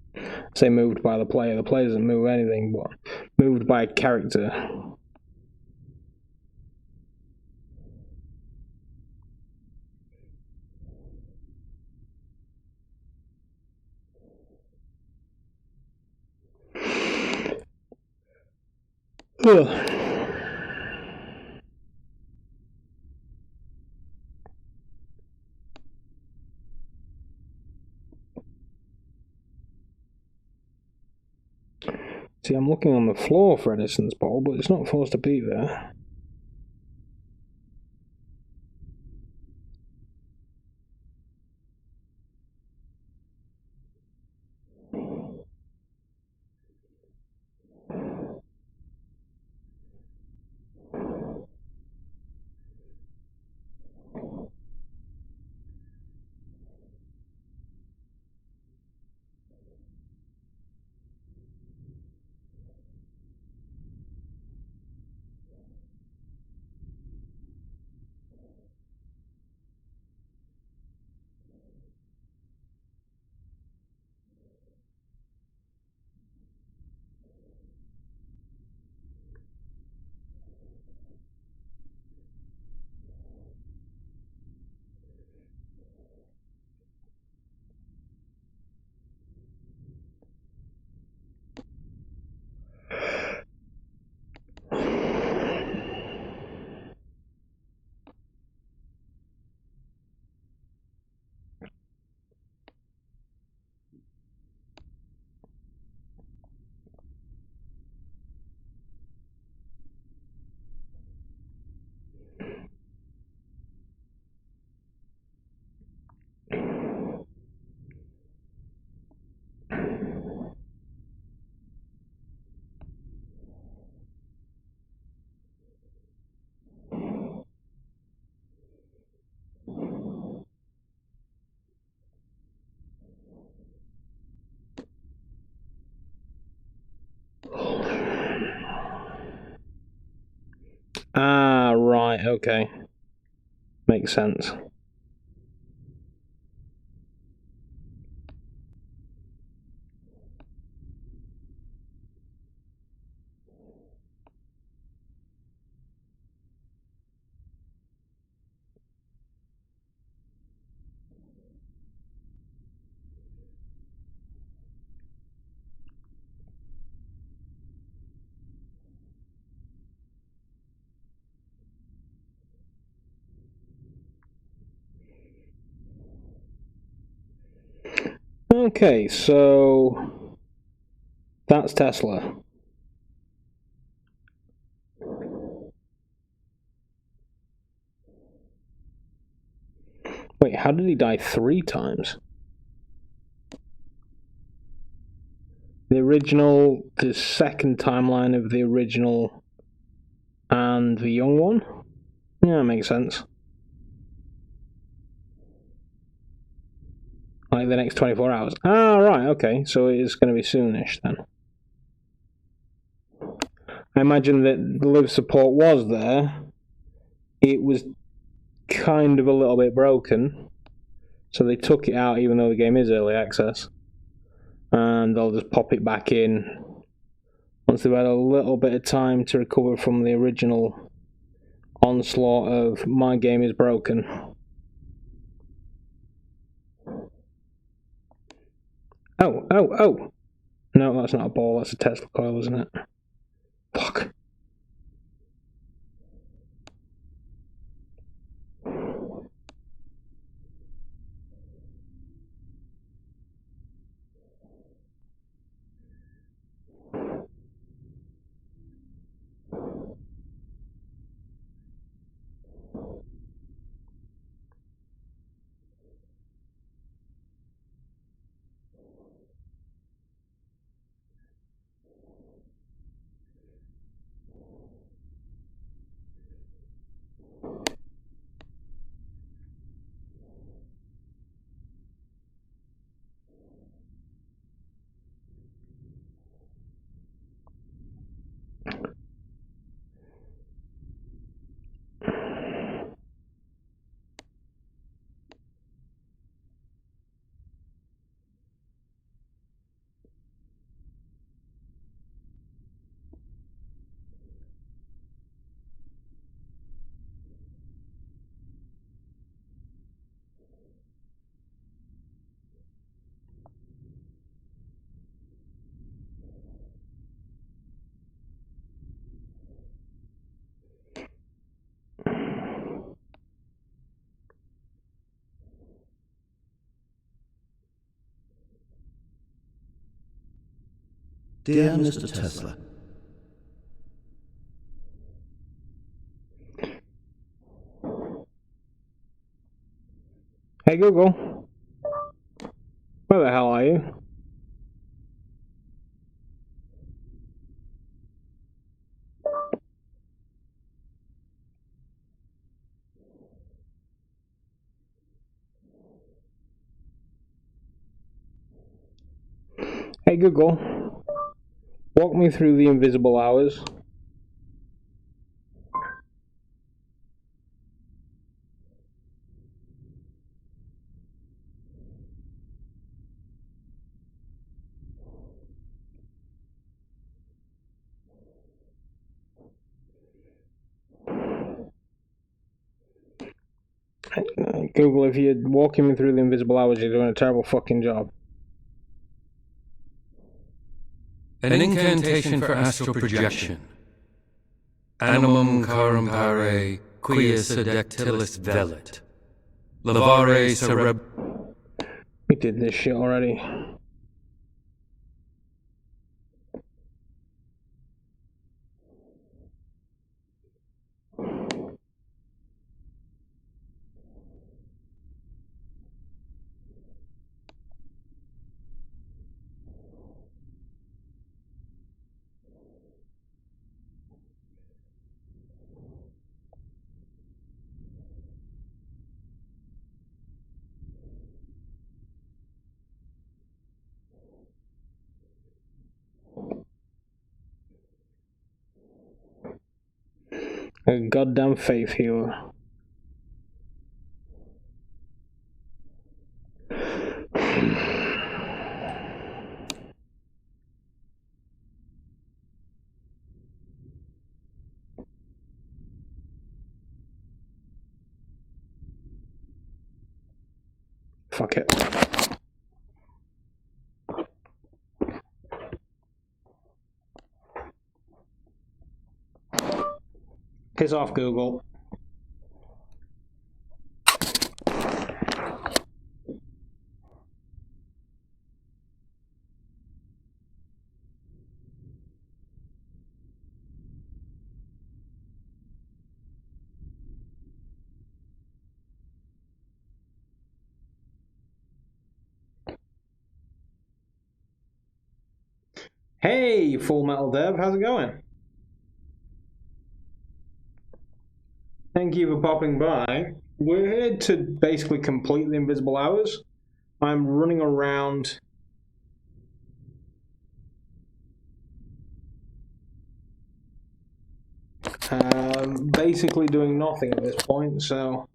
I say moved by the player doesn't move anything, but moved by a character. Ugh. See, I'm looking on the floor for Edison's ball, but it's not supposed to be there. Ah, right, okay. Makes sense. Okay, so that's Tesla. Wait, how did he die 3 times? original, the second timeline of the original, and the young one. Yeah, that makes sense. Like the next 24 hours. Ah, right, okay. So it is going to be soonish then. I imagine that the live support was there. It was kind of a little bit broken. So they took it out even though the game is early access. And they'll just pop it back in once they've had a little bit of time to recover from the original onslaught of my game is broken. Oh! No, that's not a ball, that's a Tesla coil, isn't it? Fuck. Dear Mr. Tesla, Hey Google, where the hell are you? Hey Google, walk me through the invisible hours. Google, if you're walking me through the invisible hours, you're doing a terrible fucking job. An incantation for astral projection. Animum carumpare quia sedactilis velit. Lavare cereb... We did this shit already. A goddamn faith healer. Fuck it. Piss off, Google. Hey, Full Metal Dev, how's it going? Thank you for popping by. We're here to basically complete the Invisible Hours. I'm running around basically doing nothing at this point, so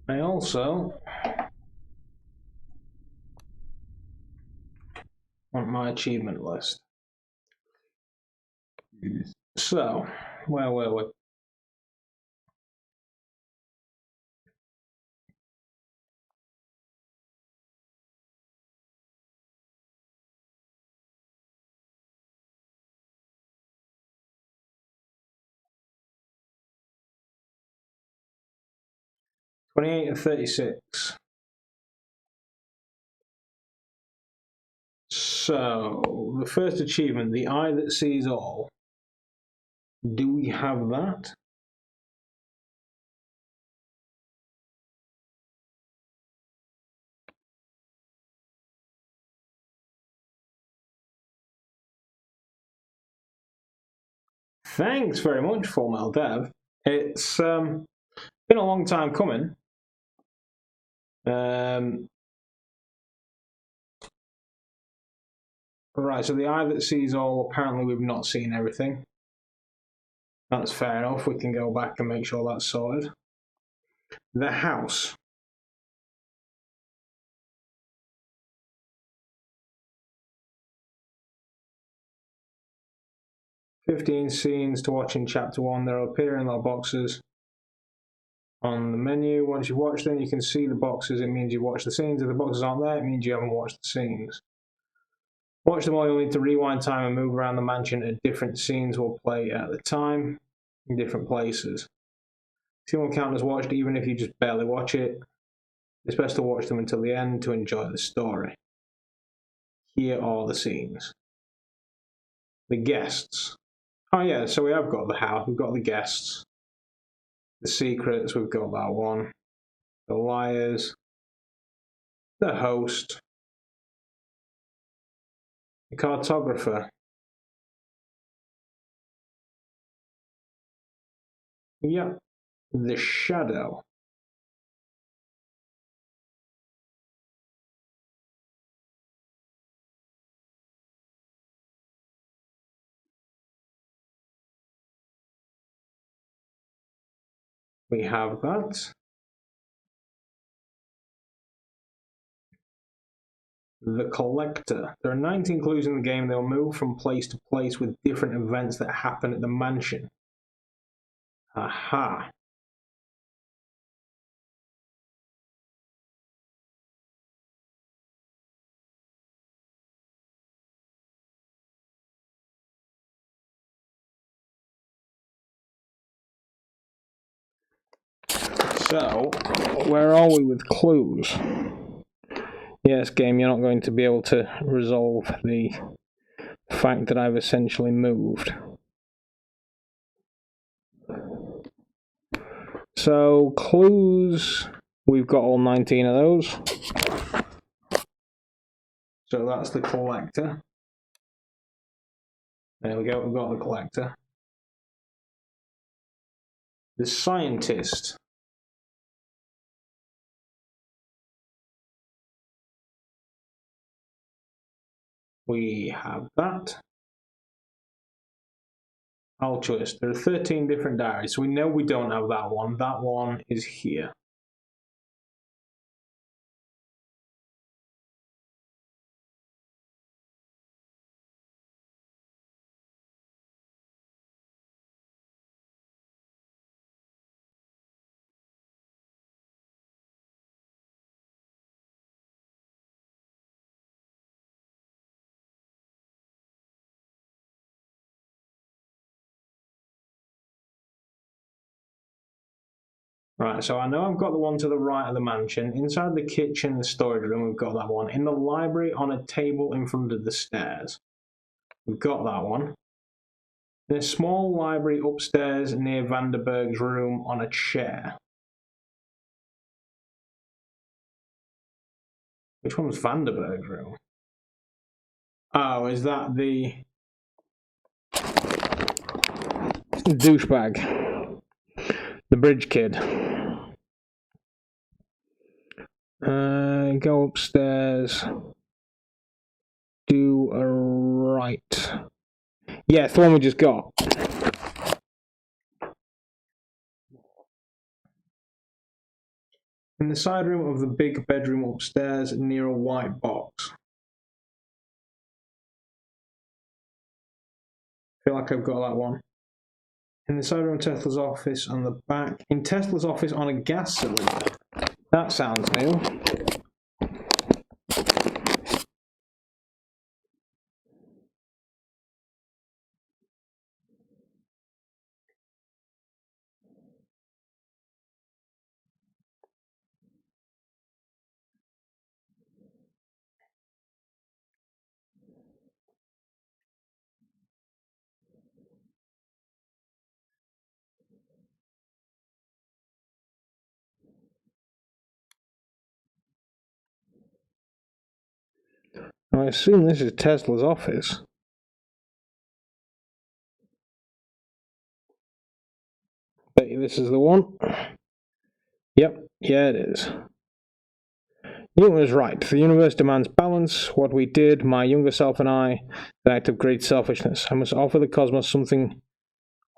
I also want my achievement list. So, where were we? $28 and $36. So, the first achievement, the eye that sees all. Do we have that? Thanks very much, Full Metal Dev. It's been a long time coming. Right, so the eye that sees all, apparently we've not seen everything. That's fair enough, we can go back and make sure that's sorted. The house. "15 scenes to watch in chapter 1. They'll appear in our boxes on the menu. Once you watch them, you can see the boxes. It means you watch the scenes. If the boxes aren't there, it means you haven't watched the scenes. Watch them all, you'll need to rewind time and move around the mansion at different scenes will play at the time in different places. See won't count as watched even if you just barely watch it. It's best to watch them until the end to enjoy the story. Here are the scenes. The guests. Oh yeah, so we have got the house, we've got the guests. The secrets, we've got that one. The liars. The host. The cartographer. Yep. The shadow. We have that. The collector. There are 19 clues in the game. They'll move from place to place with different events that happen at the mansion. Aha. So, where are we with clues? Yes, game, you're not going to be able to resolve the fact that I've essentially moved. So, clues, we've got all 19 of those. So that's the collector. There we go, we've got the collector. The scientist. we have that. Altruist. There are 13 different diaries, so we know we don't have that one. That one is here. Right, so I know I've got the one to the right of the mansion. Inside the kitchen, the storage room, we've got that one. In the library, on a table in front of the stairs, we've got that one. In a small library upstairs near Vanderberg's room on a chair. Which one's Vanderberg's room? Oh, is that the douchebag? The bridge kid. Go upstairs. Do a right. Yeah, it's the one we just got. In the side room of the big bedroom upstairs near a white box. I feel like I've got that one. In the side room of Tesla's office on the back. In Tesla's office on a gas cylinder. That sounds new. I assume this is Tesla's office. Bet you this is the one. Yep, yeah it is. Newton was right. The universe demands balance. What we did, my younger self and I, an act of great selfishness. I must offer the cosmos something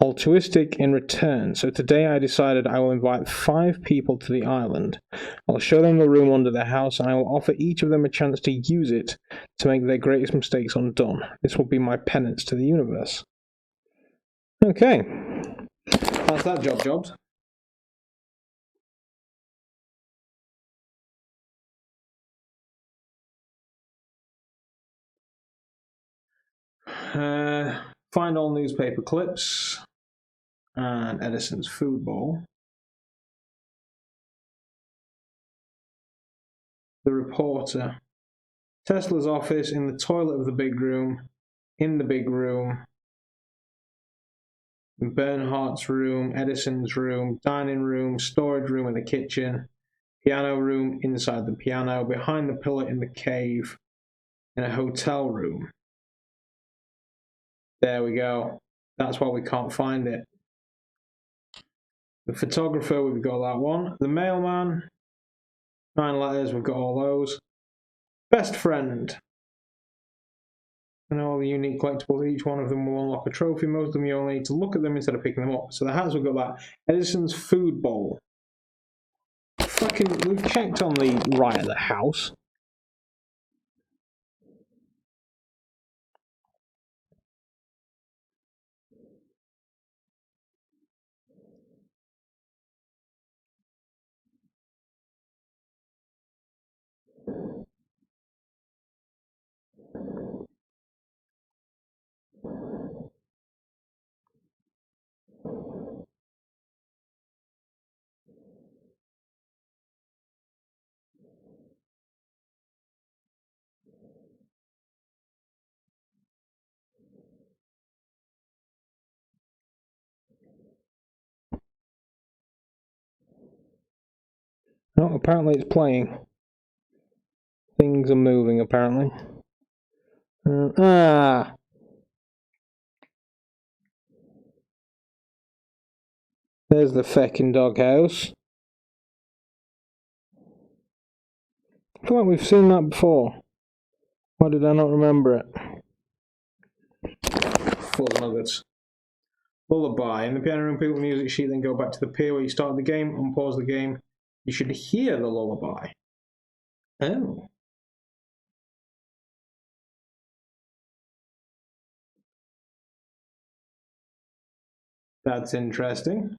altruistic in return. So today I decided I will invite 5 people to the island. I'll show them the room under their house and I will offer each of them a chance to use it to make their greatest mistakes undone. This will be my penance to the universe. Okay. That's that jobbed. Find all newspaper clips and Edison's food bowl. The reporter. Tesla's office, in the toilet of the big room, in the big room, Bernhardt's room, Edison's room, dining room, storage room in the kitchen, piano room inside the piano, behind the pillar in the cave, in a hotel room. There we go. That's why we can't find it. The photographer, we've got that one. The mailman, 9 letters, we've got all those. Best friend. And all the unique collectibles, each one of them will unlock a trophy. Most of them you only need to look at them instead of picking them up. So the hats, we've got that. Edison's food bowl. Fucking, we've checked on the right of the house. No, apparently it's playing. Things are moving, apparently. There's the feckin' doghouse. I feel like we've seen that before. Why did I not remember it? Full nuggets. Lullaby. In the piano room, pick up the music sheet, then go back to the pier where you started the game, unpause the game. You should hear the lullaby. Oh. That's interesting.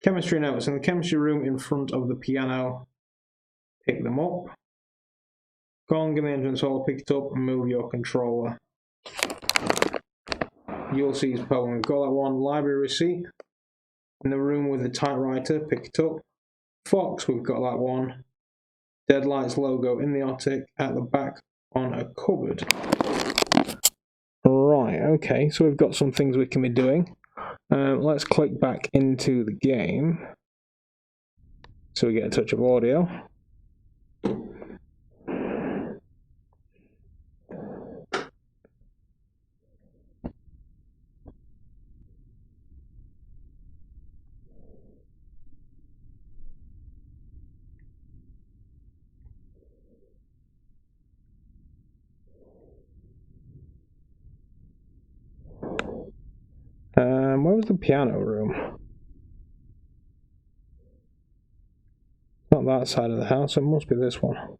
Chemistry notes. In the chemistry room in front of the piano, pick them up. Gong in the entrance hall, pick it up and move your controller. Ulysses poem. We've got that one. Library receipt. In the room with the typewriter, pick it up. Fox, we've got that one. Deadlights logo in the attic at the back on a cupboard. Right, okay, so we've got some things we can be doing. Let's click back into the game so we get a touch of audio. Where was the piano room? Not that side of the house, it must be this one.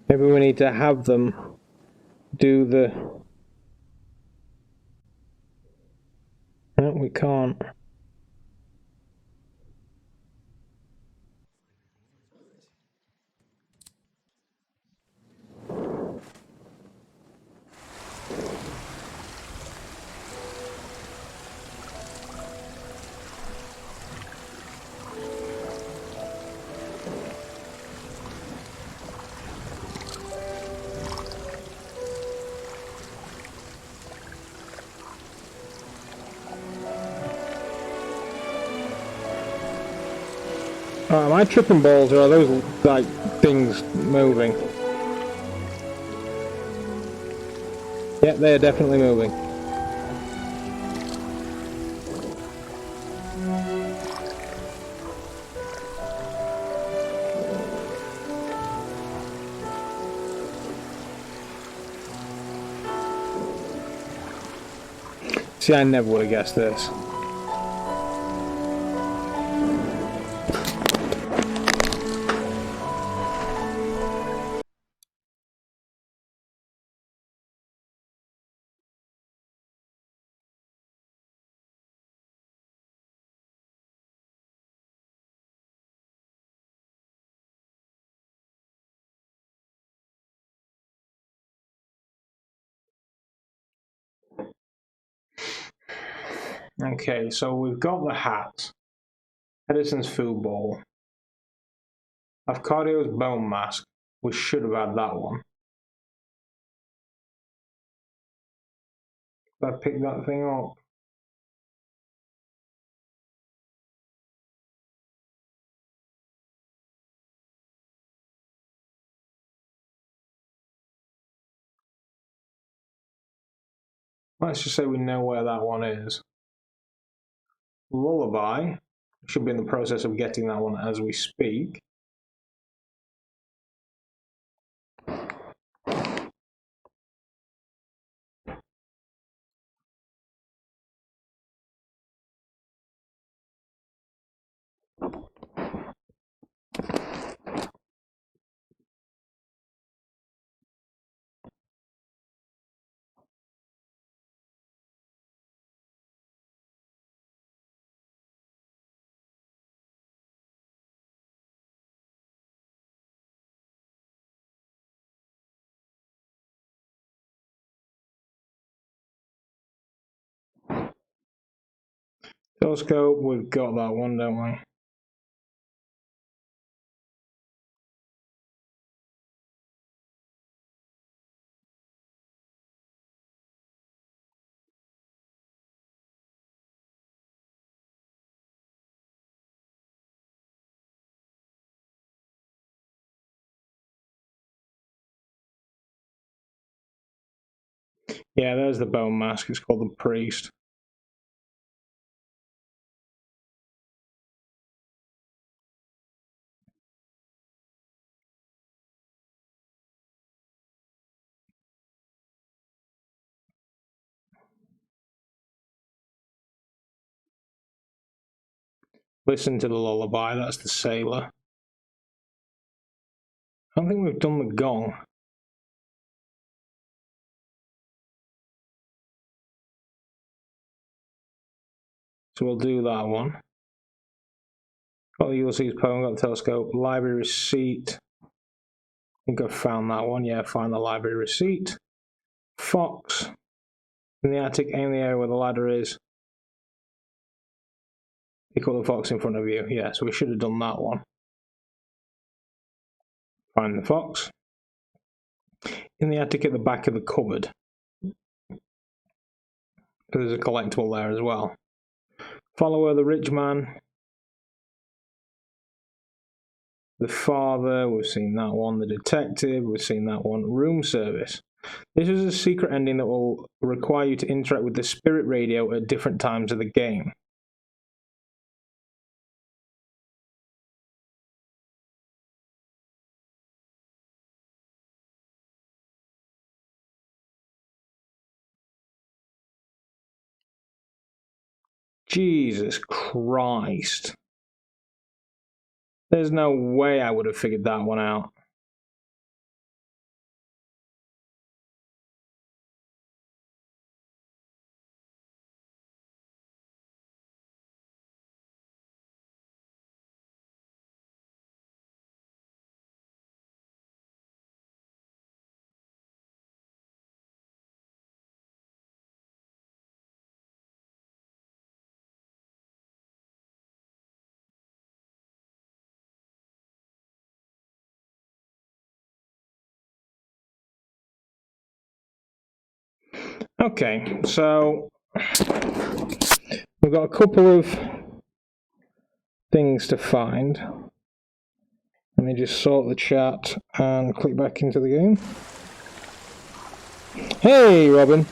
Maybe we need to have them do the... No, we can't. Am I tripping balls or are those like things moving? Yeah, they are definitely moving. See, I never would have guessed this. Okay, so we've got the hat, Edison's food bowl, Avcardio's bone mask. We should have had that one. Did I pick that thing up? Let's just say we know where that one is. Lullaby. Should be in the process of getting that one as we speak. Telescope, we've got that one, don't we? Yeah, there's the bone mask. It's called the priest. Listen to the lullaby. That's the sailor. I don't think we've done the gong. So we'll do that one. Got the Ulysses poem, got the telescope, library receipt. I think I've found that one. Yeah, find the library receipt. Fox. In the attic, aim the area where the ladder is. Pick up the fox in front of you. Yeah, so we should have done that one. Find the fox. In the attic at the back of the cupboard. There's a collectible there as well. Follower, the rich man. The father, we've seen that one. The detective, we've seen that one. Room service. This is a secret ending that will require you to interact with the spirit radio at different times of the game. Jesus Christ. There's no way I would have figured that one out. Okay, so we've got a couple of things to find. Let me just sort the chat and click back into the game. Hey, Robin.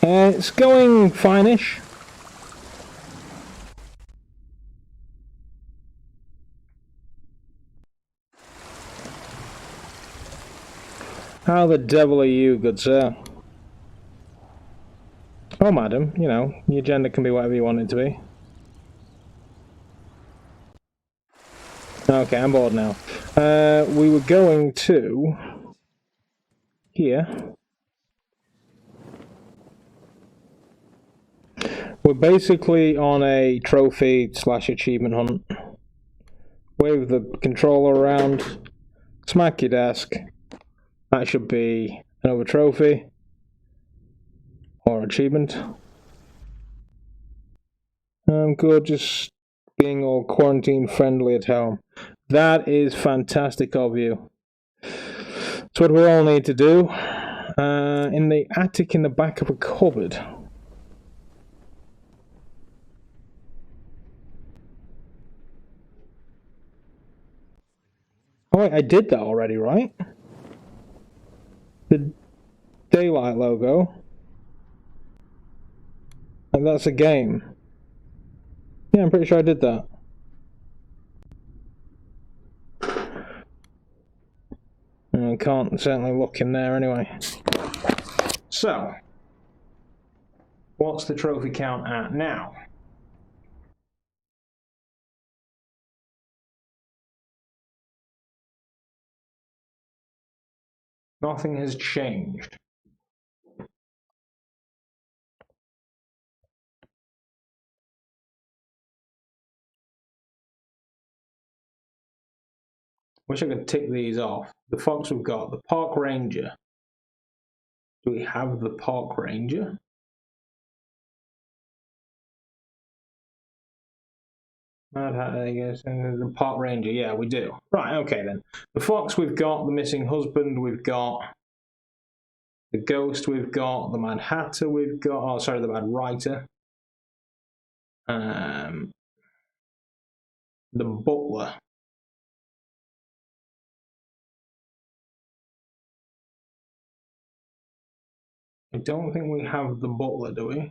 It's going fine-ish. How the devil are you, good sir? Oh, madam, you know, your gender can be whatever you want it to be. Okay, I'm bored now. We were going to... here. We're basically on a trophy/achievement hunt. Wave the controller around, smack your desk. That should be another trophy or achievement. I'm good, just being all quarantine friendly at home. That is fantastic of you. It's what we all need to do. In the attic in the back of a cupboard. Oh wait, I did that already, right? The daylight logo. And that's a game. Yeah, I'm pretty sure I did that. I can't certainly look in there anyway. So, what's the trophy count at now? Nothing has changed. Wish I could tick these off. The fox we've got. The park ranger. Do we have the park ranger? Mad Hatter, I guess, and the Park Ranger. Yeah, we do. Right, okay then. The Fox we've got, the Missing Husband we've got, the Ghost we've got, the Mad Hatter we've got. Oh, sorry, the Mad Writer. The Butler. I don't think we have the Butler, do we?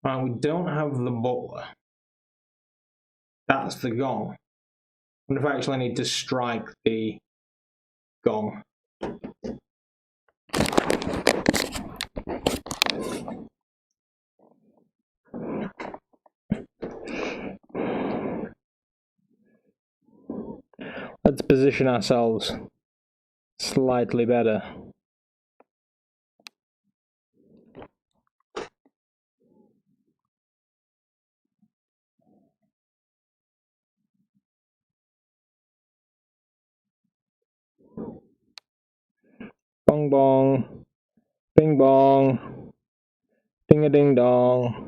Right, we don't have the Butler. That's the gong. I wonder if I actually need to strike the gong. Let's position ourselves slightly better. Bong bong, bing bong, ding a ding dong.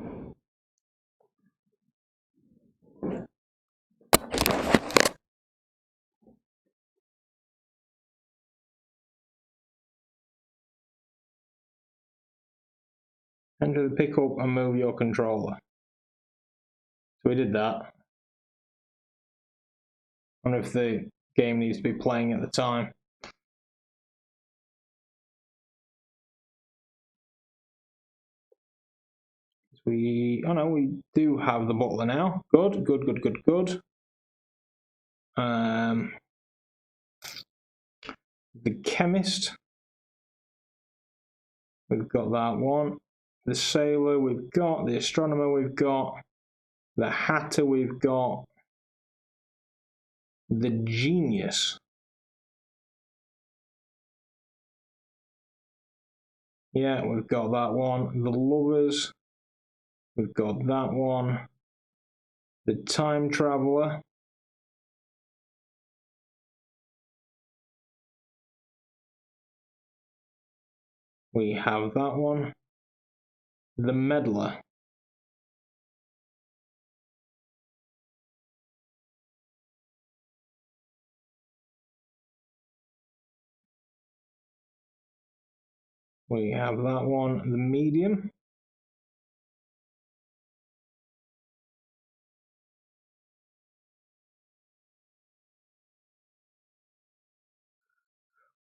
Enter the pickup and move your controller. So we did that. I wonder if the game needs to be playing at the time. Oh no, we do have the Butler now. Good, good, good, good, good. The Chemist. We've got that one. The Sailor we've got. The Astronomer we've got. The Hatter we've got. The Genius. Yeah, we've got that one. The Lovers. We've got that one. The Time Traveler. We have that one. The Meddler. We have that one. The Medium.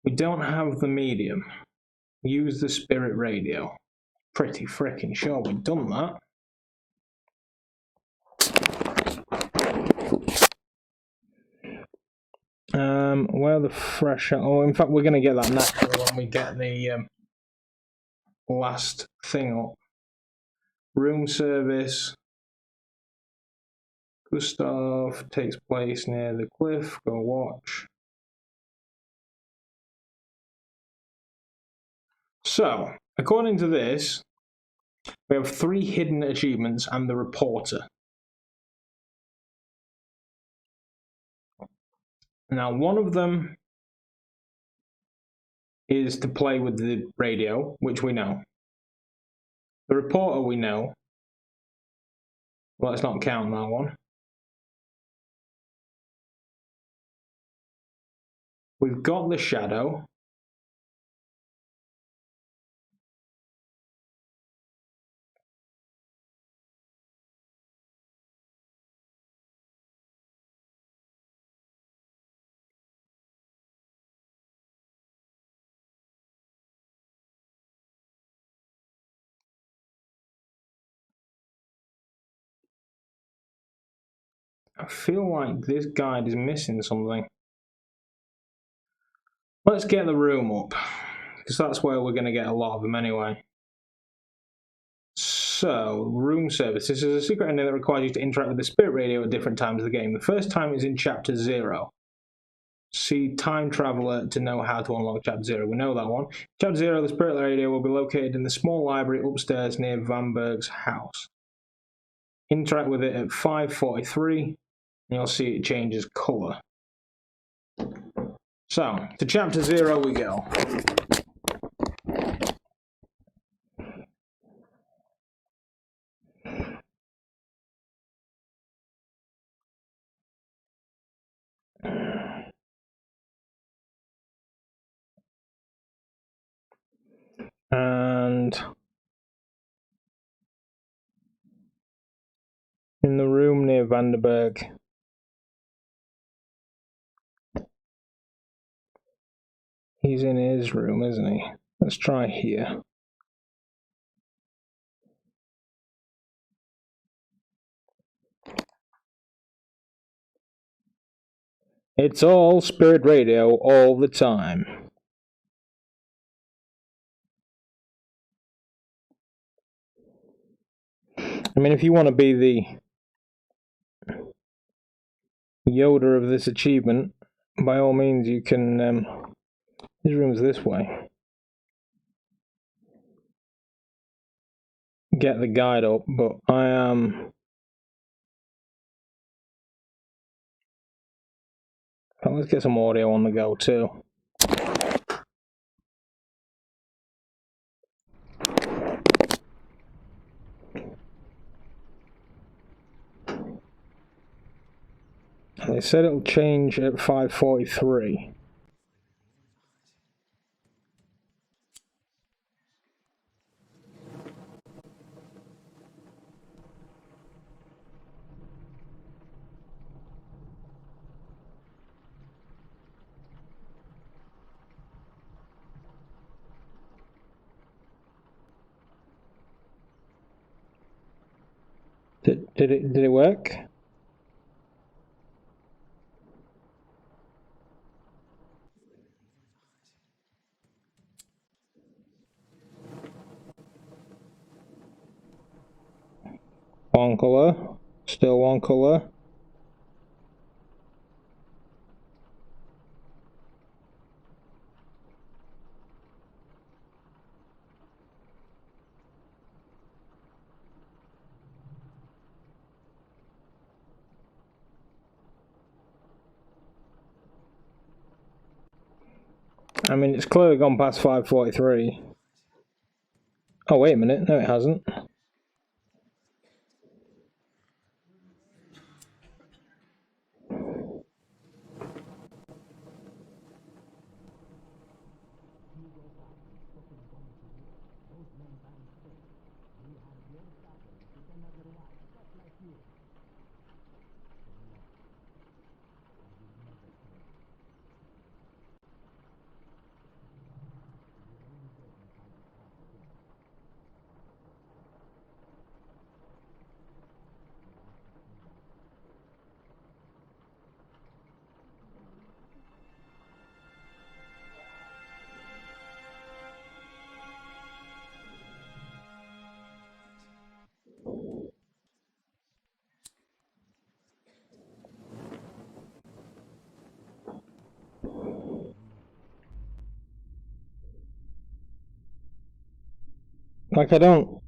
We don't have the Medium. Use the Spirit Radio. Pretty freaking sure we've done that. Where the fresher? Oh, in fact, we're going to get that naturally when we get the last thing up. Room service. Gustav takes place near the cliff. Go watch. So, according to this, we have 3 hidden achievements and the reporter. Now, one of them is to play with the radio, which we know. The reporter we know. Let's not count that one. We've got the shadow. I feel like this guide is missing something. Let's get the room up, because that's where we're going to get a lot of them anyway. So, room service. This is a secret ending that requires you to interact with the spirit radio at different times of the game. The first time is in Chapter 0. See Time Traveler to know how to unlock Chapter 0. We know that one. Chapter 0, the spirit radio will be located in the small library upstairs near Vanberg's house. Interact with it at 5:43, and you'll see it changes colour. So So, to chapter 0 we go. And in the room near Vandenberg, he's in his room, isn't he? Let's try here. It's all spirit radio all the time. I mean, if you want to be the Yoda of this achievement, by all means you can. His room's this way. Get the guide up, but I am. Let's get some audio on the go too. They said it'll change at 5:43. Did it work? One colour, still one colour. I mean, it's clearly gone past 5:43. Oh, wait a minute. No, it hasn't. Like, I don't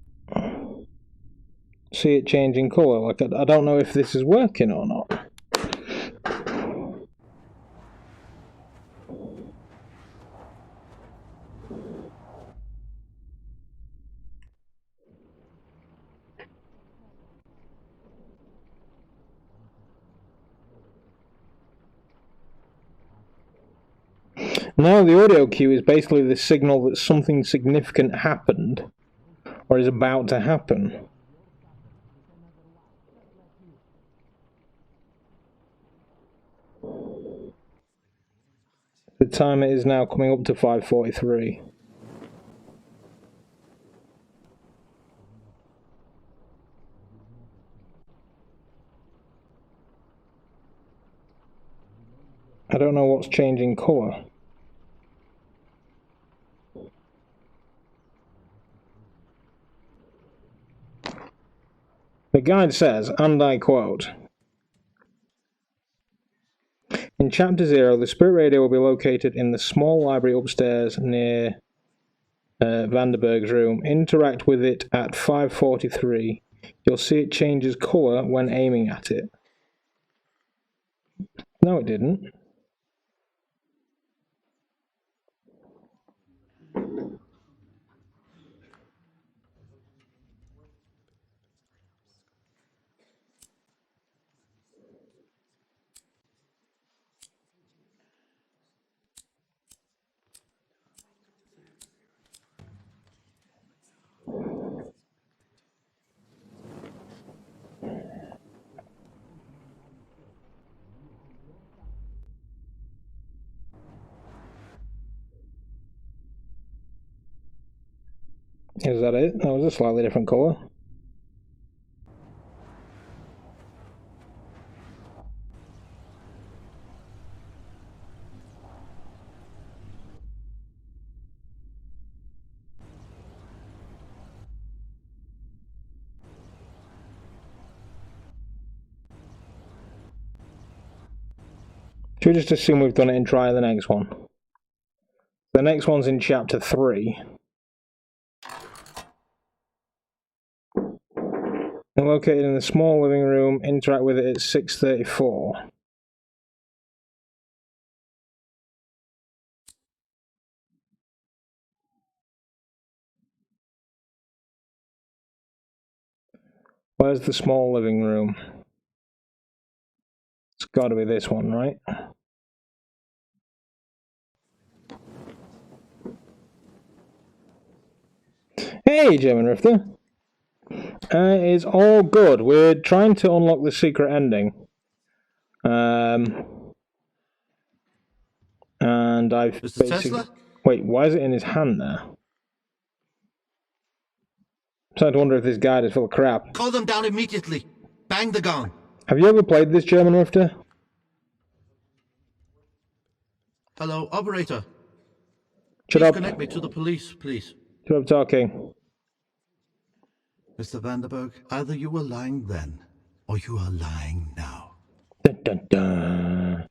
see it changing colour. Like, I don't know if this is working or not. Now the audio cue is basically the signal that something significant happened, or is about to happen. The time it is now coming up to 5:43. I don't know what's changing colour. The guide says, and I quote, "In Chapter 0, the spirit radio will be located in the small library upstairs near Vandenberg's room. Interact with it at 5:43. You'll see it changes colour when aiming at it." No, it didn't. Is that it? That was a slightly different colour. Should we just assume we've done it and try the next one? The next one's in chapter 3. Located in the small living room, interact with it at 6:34. Where's the small living room? It's got to be this one, right? Hey, German Rifter. It's all good. We're trying to unlock the secret ending. And I've Mr. basically... Tesla? Wait, why is it in his hand there? I'm starting to wonder if this guide is full of crap. Call them down immediately. Bang the gong. Have you ever played this, German Rifter? Hello, operator. Shut Please up. connect me to the police, please. Shut up talking. Mr. Vanderberg, either you were lying then, or you are lying now. Dun, dun, dun.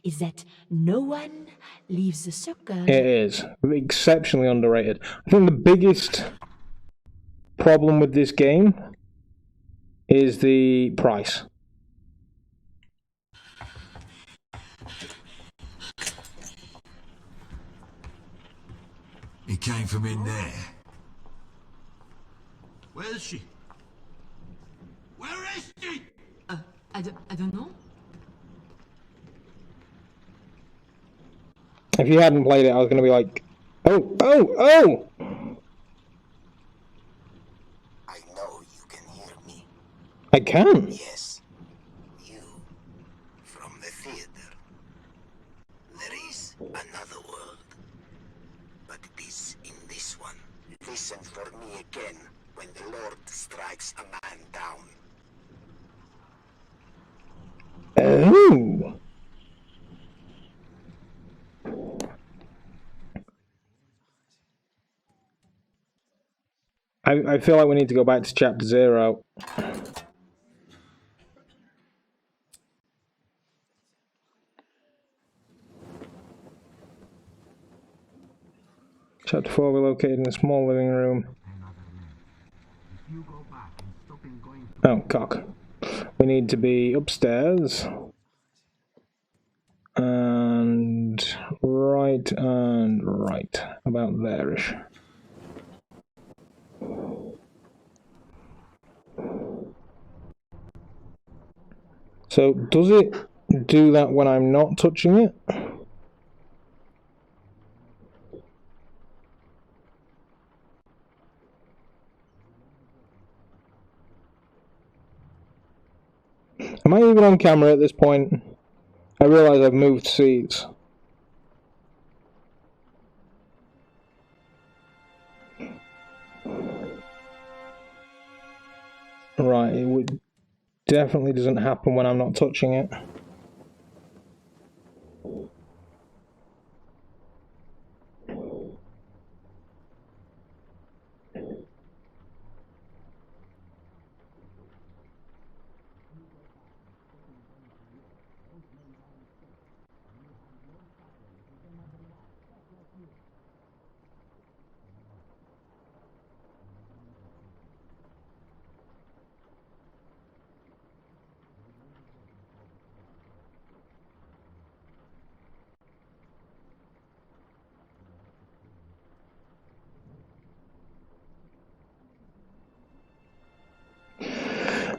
Is that no one leaves the circle. It is. Exceptionally underrated. I think the biggest problem with this game is the price. He came from in there. Where is she? Where is she? I don't know. If you hadn't played it, I was going to be like, oh! I know you can hear me. I can. Yes, you, from the theater. There is another world, but it is in this one. Listen for me again when the Lord strikes a man down. Oh! I feel like we need to go back to chapter 0. Chapter 4, we're located in a small living room. Oh, cock. We need to be upstairs. And right. About there-ish. So, does it do that when I'm not touching it? Am I even on camera at this point? I realise I've moved seats. Right, it definitely doesn't happen when I'm not touching it.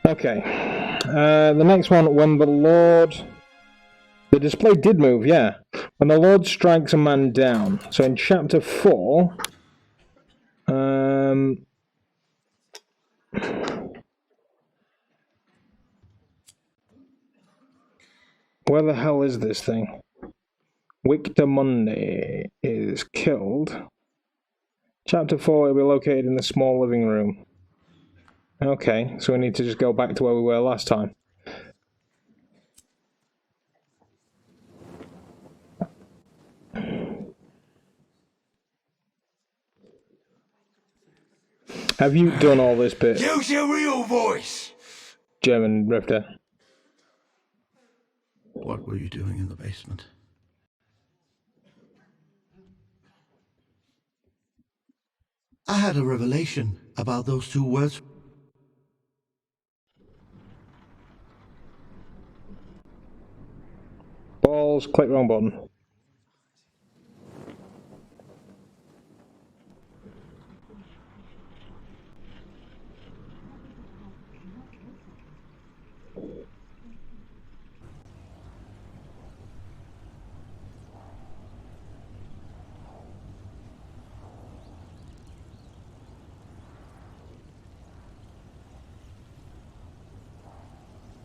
Okay, the next one, when the Lord... The display did move, yeah. When the Lord strikes a man down. So in chapter 4... where the hell is this thing? Victor Monday is killed Chapter 4 will be located in the small living room. Okay, so we need to just go back to where we were last time. Have you done all this bit? Use your real voice! German Rifter. What were you doing in the basement? I had a revelation about those two words. Balls, click wrong button.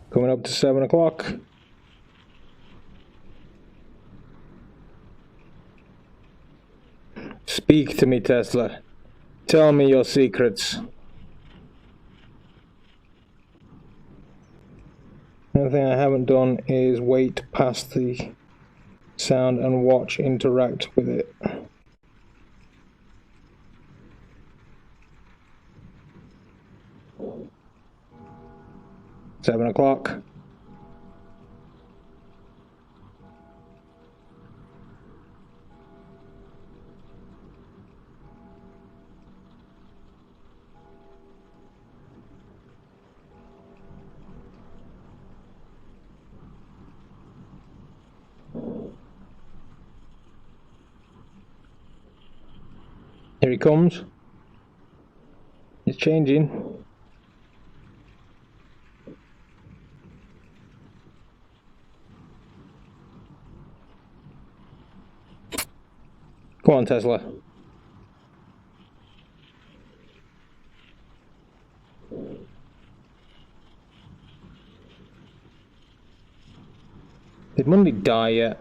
Coming up to 7 o'clock. Speak to me, Tesla. Tell me your secrets. Another thing I haven't done is wait past the sound and watch interact with it. 7 o'clock. Here he comes. It's changing. Come on, Tesla. Did Monday die yet?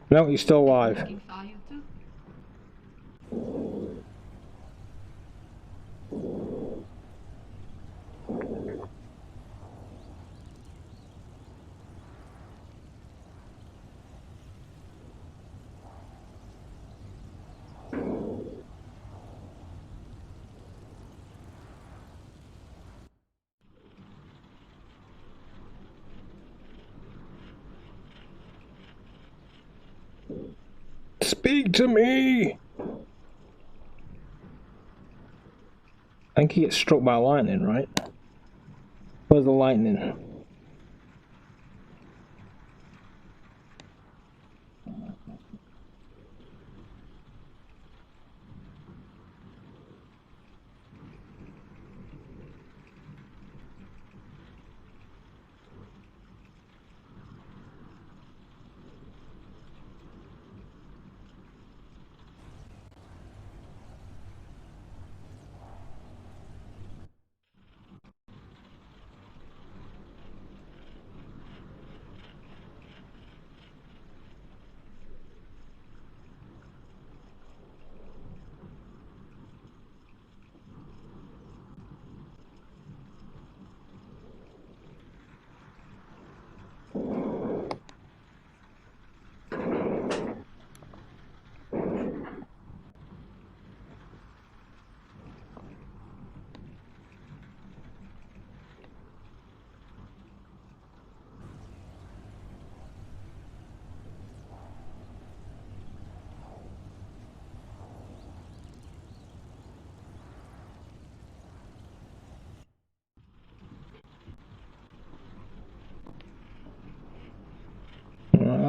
No, he's still alive. Speak to me! I think he gets struck by lightning, right? Where's the lightning?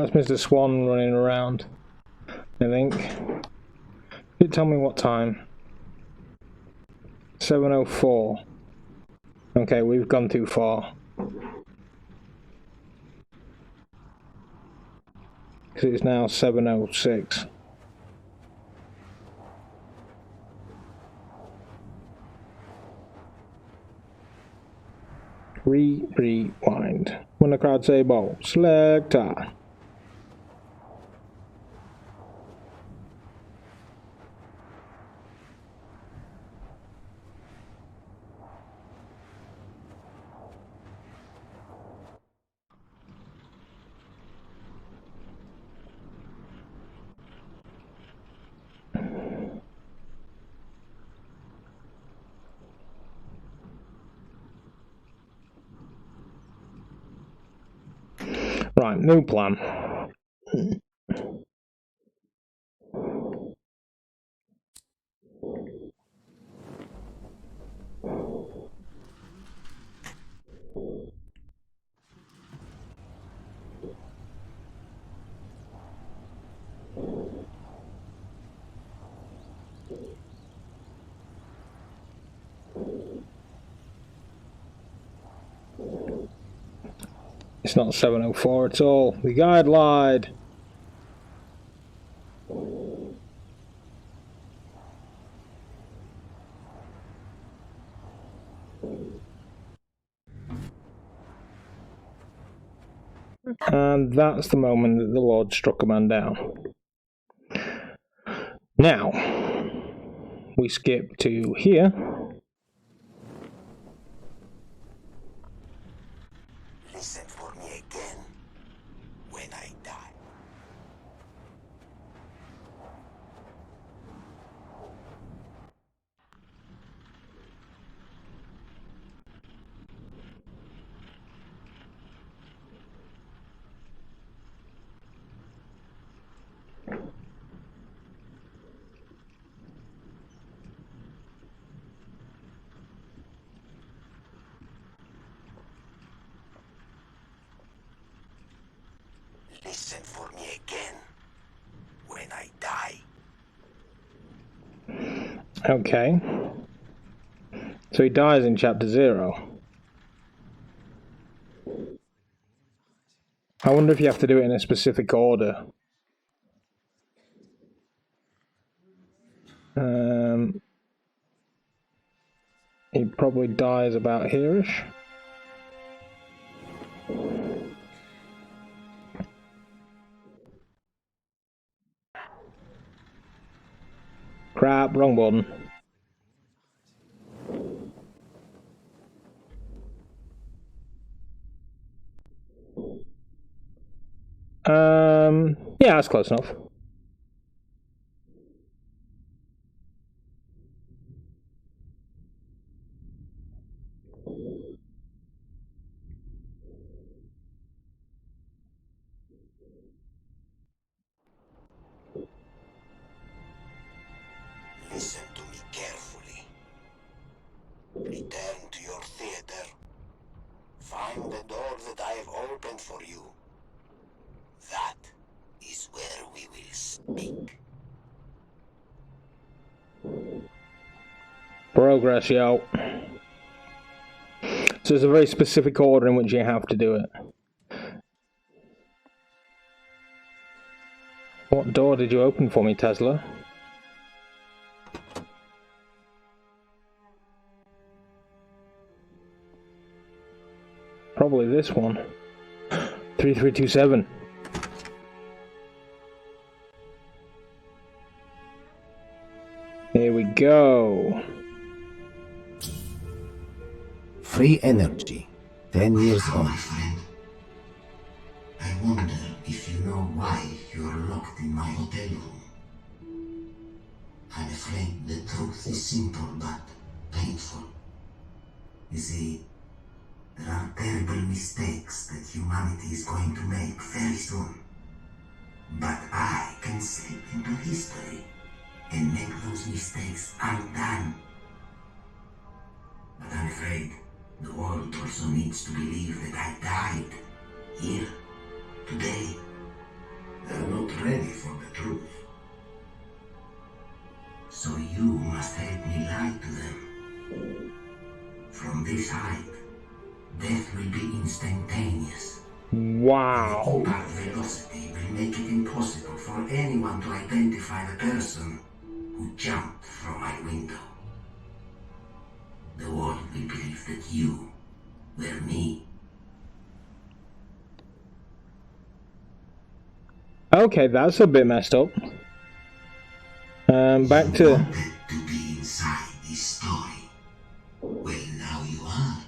That's Mr. Swan running around, I think. Did it tell me what time? 7:04. Okay, we've gone too far. Because it's now 7:06. Rewind. When the crowd say ball, selector. Right, new plan. It's not 7:04 at all. The guide lied. And that's the moment that the Lord struck a man down. Now, we skip to here. Listen for me again when I die. Listen for me again when I die. Okay. So he dies in chapter 0. I wonder if you have to do it in a specific order. He probably dies about here-ish. Crap, wrong button. Yeah, that's close enough. Listen to me carefully. Return to your theater. Find the door that I have opened for you. That is where we will speak. Progress, yo. So there's a very specific order in which you have to do it. What door did you open for me, Tesla? Probably this one. 3327. Here we go. Free energy. 10 years on. My friend, I wonder if you know why you're locked in my hotel room. I'm afraid the truth is simple but painful. You see, there are terrible mistakes that humanity is going to make very soon. But I can slip into history and make those mistakes undone. But I'm afraid the world also needs to believe that I died here, today. They're not ready for the truth. So you must help me lie to them. From this height, death will be instantaneous. Wow. Impact velocity will make it impossible for anyone to identify the person who jumped from my window. The world will believe that you were me. Okay, that's a bit messed up. Back You to... wanted to be inside this story. Well, now you are.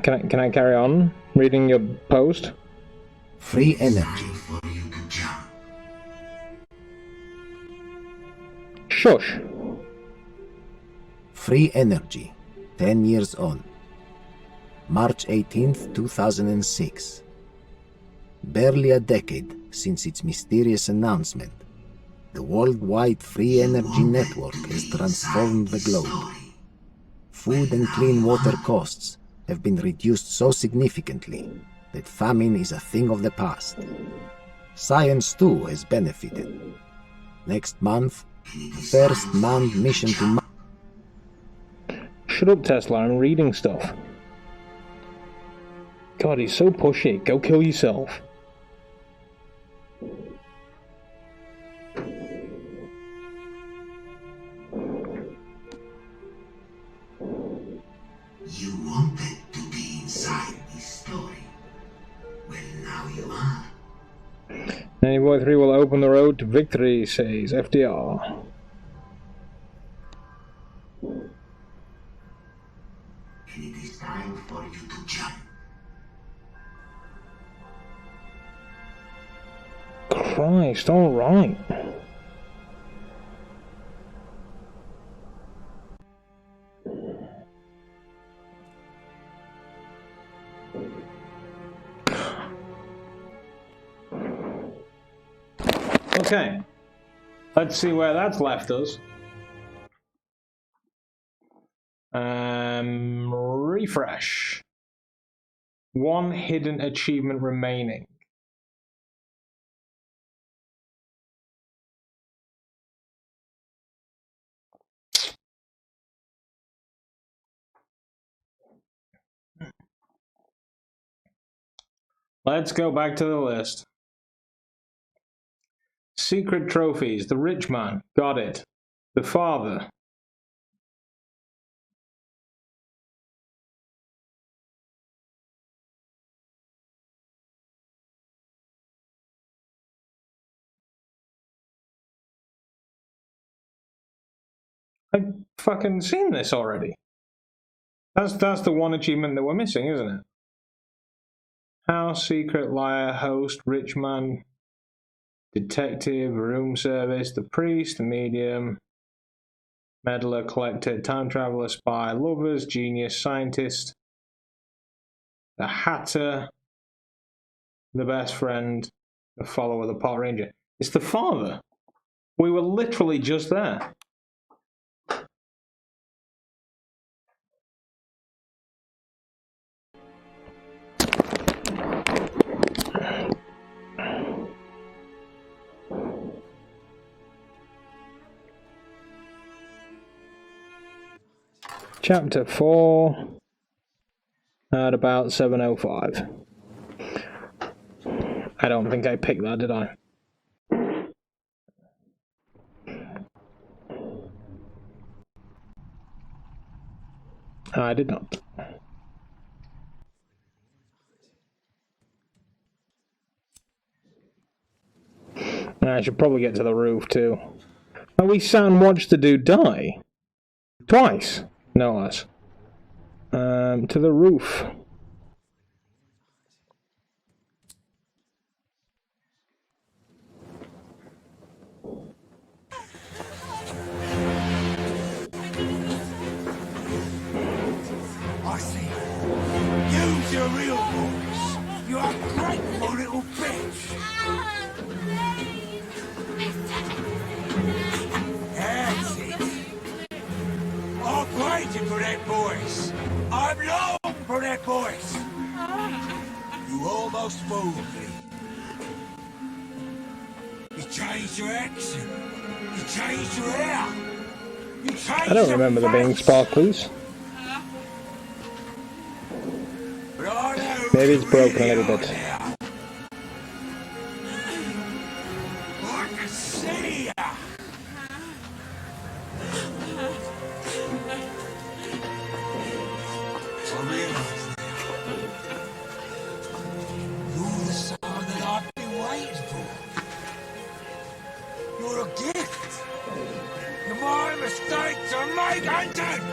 Can I carry on reading your post? Free It's energy. time for you to jump. Shush. Free energy. 10 years on. March 18th, 2006. Barely a decade since its mysterious announcement, the worldwide free energy network has transformed the globe. Food and clean water costs have been reduced so significantly that famine is a thing of the past. Science too has benefited. Next month, the first manned mission to Mars. Shut up, Tesla, I'm reading stuff. God, he's so pushy. Go kill yourself. You wanted to be inside this story. Well, now you are. Nanny Boy 3 will open the road to victory, says FDR. And it is time for you to jump. Christ, alright. Okay, let's see where that's left us. Refresh. One hidden achievement remaining. Let's go back to the list. Secret trophies. The rich man. Got it. The father. I've fucking seen this already. That's the one achievement that we're missing, isn't it? House, secret, liar, host, rich man, detective, room service, the priest, the medium, meddler, collector, time traveler, spy, lovers, genius, scientist, the hatter, the best friend, the follower, the park ranger. It's the father. We were literally just there. Chapter 4 at about 7:05. I don't think I picked that, did I? I did not. I should probably get to the roof too. Oh, we sat and watched the dude die. Twice, no less. To the roof. I see. Use your real voice. You're a grateful little bitch. That's it. I've waited for that voice. I've longed for that voice. You almost fooled me. It's changed your accent. You changed your hair. You changed I don't remember there being sparklies. But I know Maybe who it's broken a you little are bit. now. I can see ya. I realise you're the son that I've been waiting for. You're a gift. You're my mistake to make, Hunter.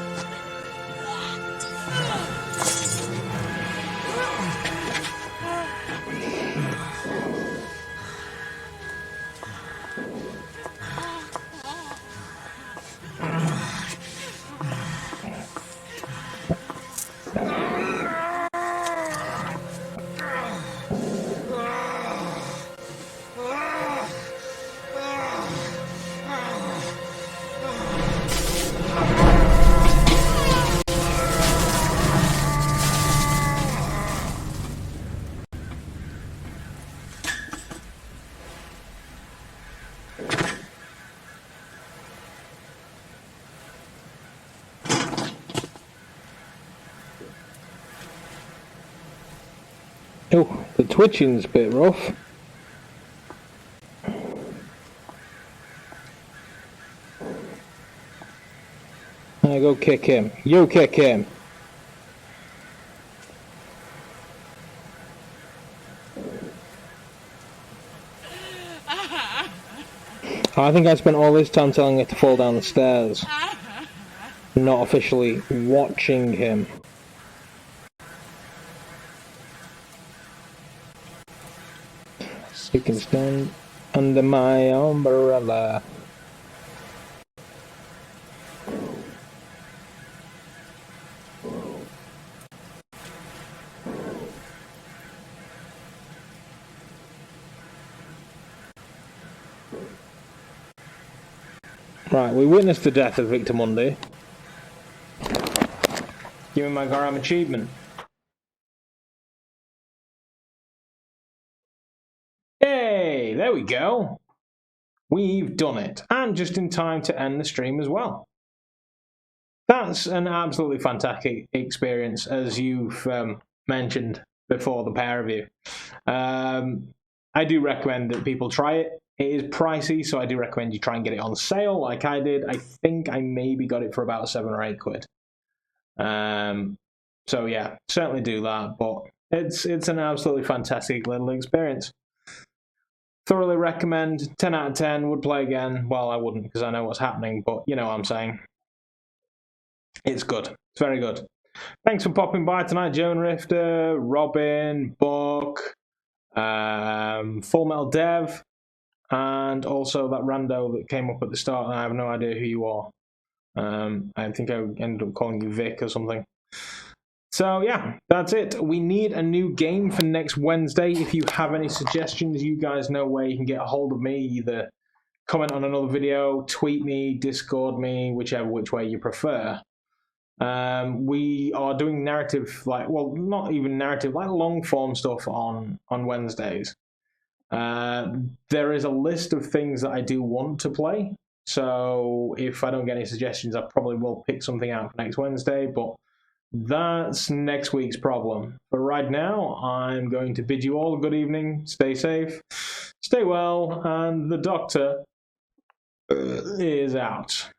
Oh, the twitching's a bit rough. I go kick him. You kick him. I think I spent all this time telling her to fall down the stairs, not officially watching him. You can stand under my umbrella. Right, we witnessed the death of Victor Mundy. Give me my Garam achievement. Hey, there we go. We've done it, and just in time to end the stream as well. That's an absolutely fantastic experience, as you've mentioned before, the pair of you. I do recommend that people try it. It is pricey, so I do recommend you try and get it on sale like I did. I think I maybe got it for about 7 or 8 quid. So yeah, certainly do that, but it's an absolutely fantastic little experience. Thoroughly recommend, 10 out of 10, would play again. Well, I wouldn't because I know what's happening, but you know what I'm saying. It's good. It's very good. Thanks for popping by tonight, Joan Rifter, Robin, Buck, Full Metal Dev, and also that rando that came up at the start, and I have no idea who you are. I think I ended up calling you Vic or something. So yeah, that's it. We need a new game for next Wednesday. If you have any suggestions, you guys know where you can get a hold of me. Either comment on another video, tweet me, Discord me, whichever which way you prefer. We are doing narrative, not even narrative, like long form stuff on Wednesdays. There is a list of things that I do want to play. So if I don't get any suggestions, I probably will pick something out for next Wednesday, but that's next week's problem. But right now, I'm going to bid you all a good evening. Stay safe, stay well, and the doctor is out.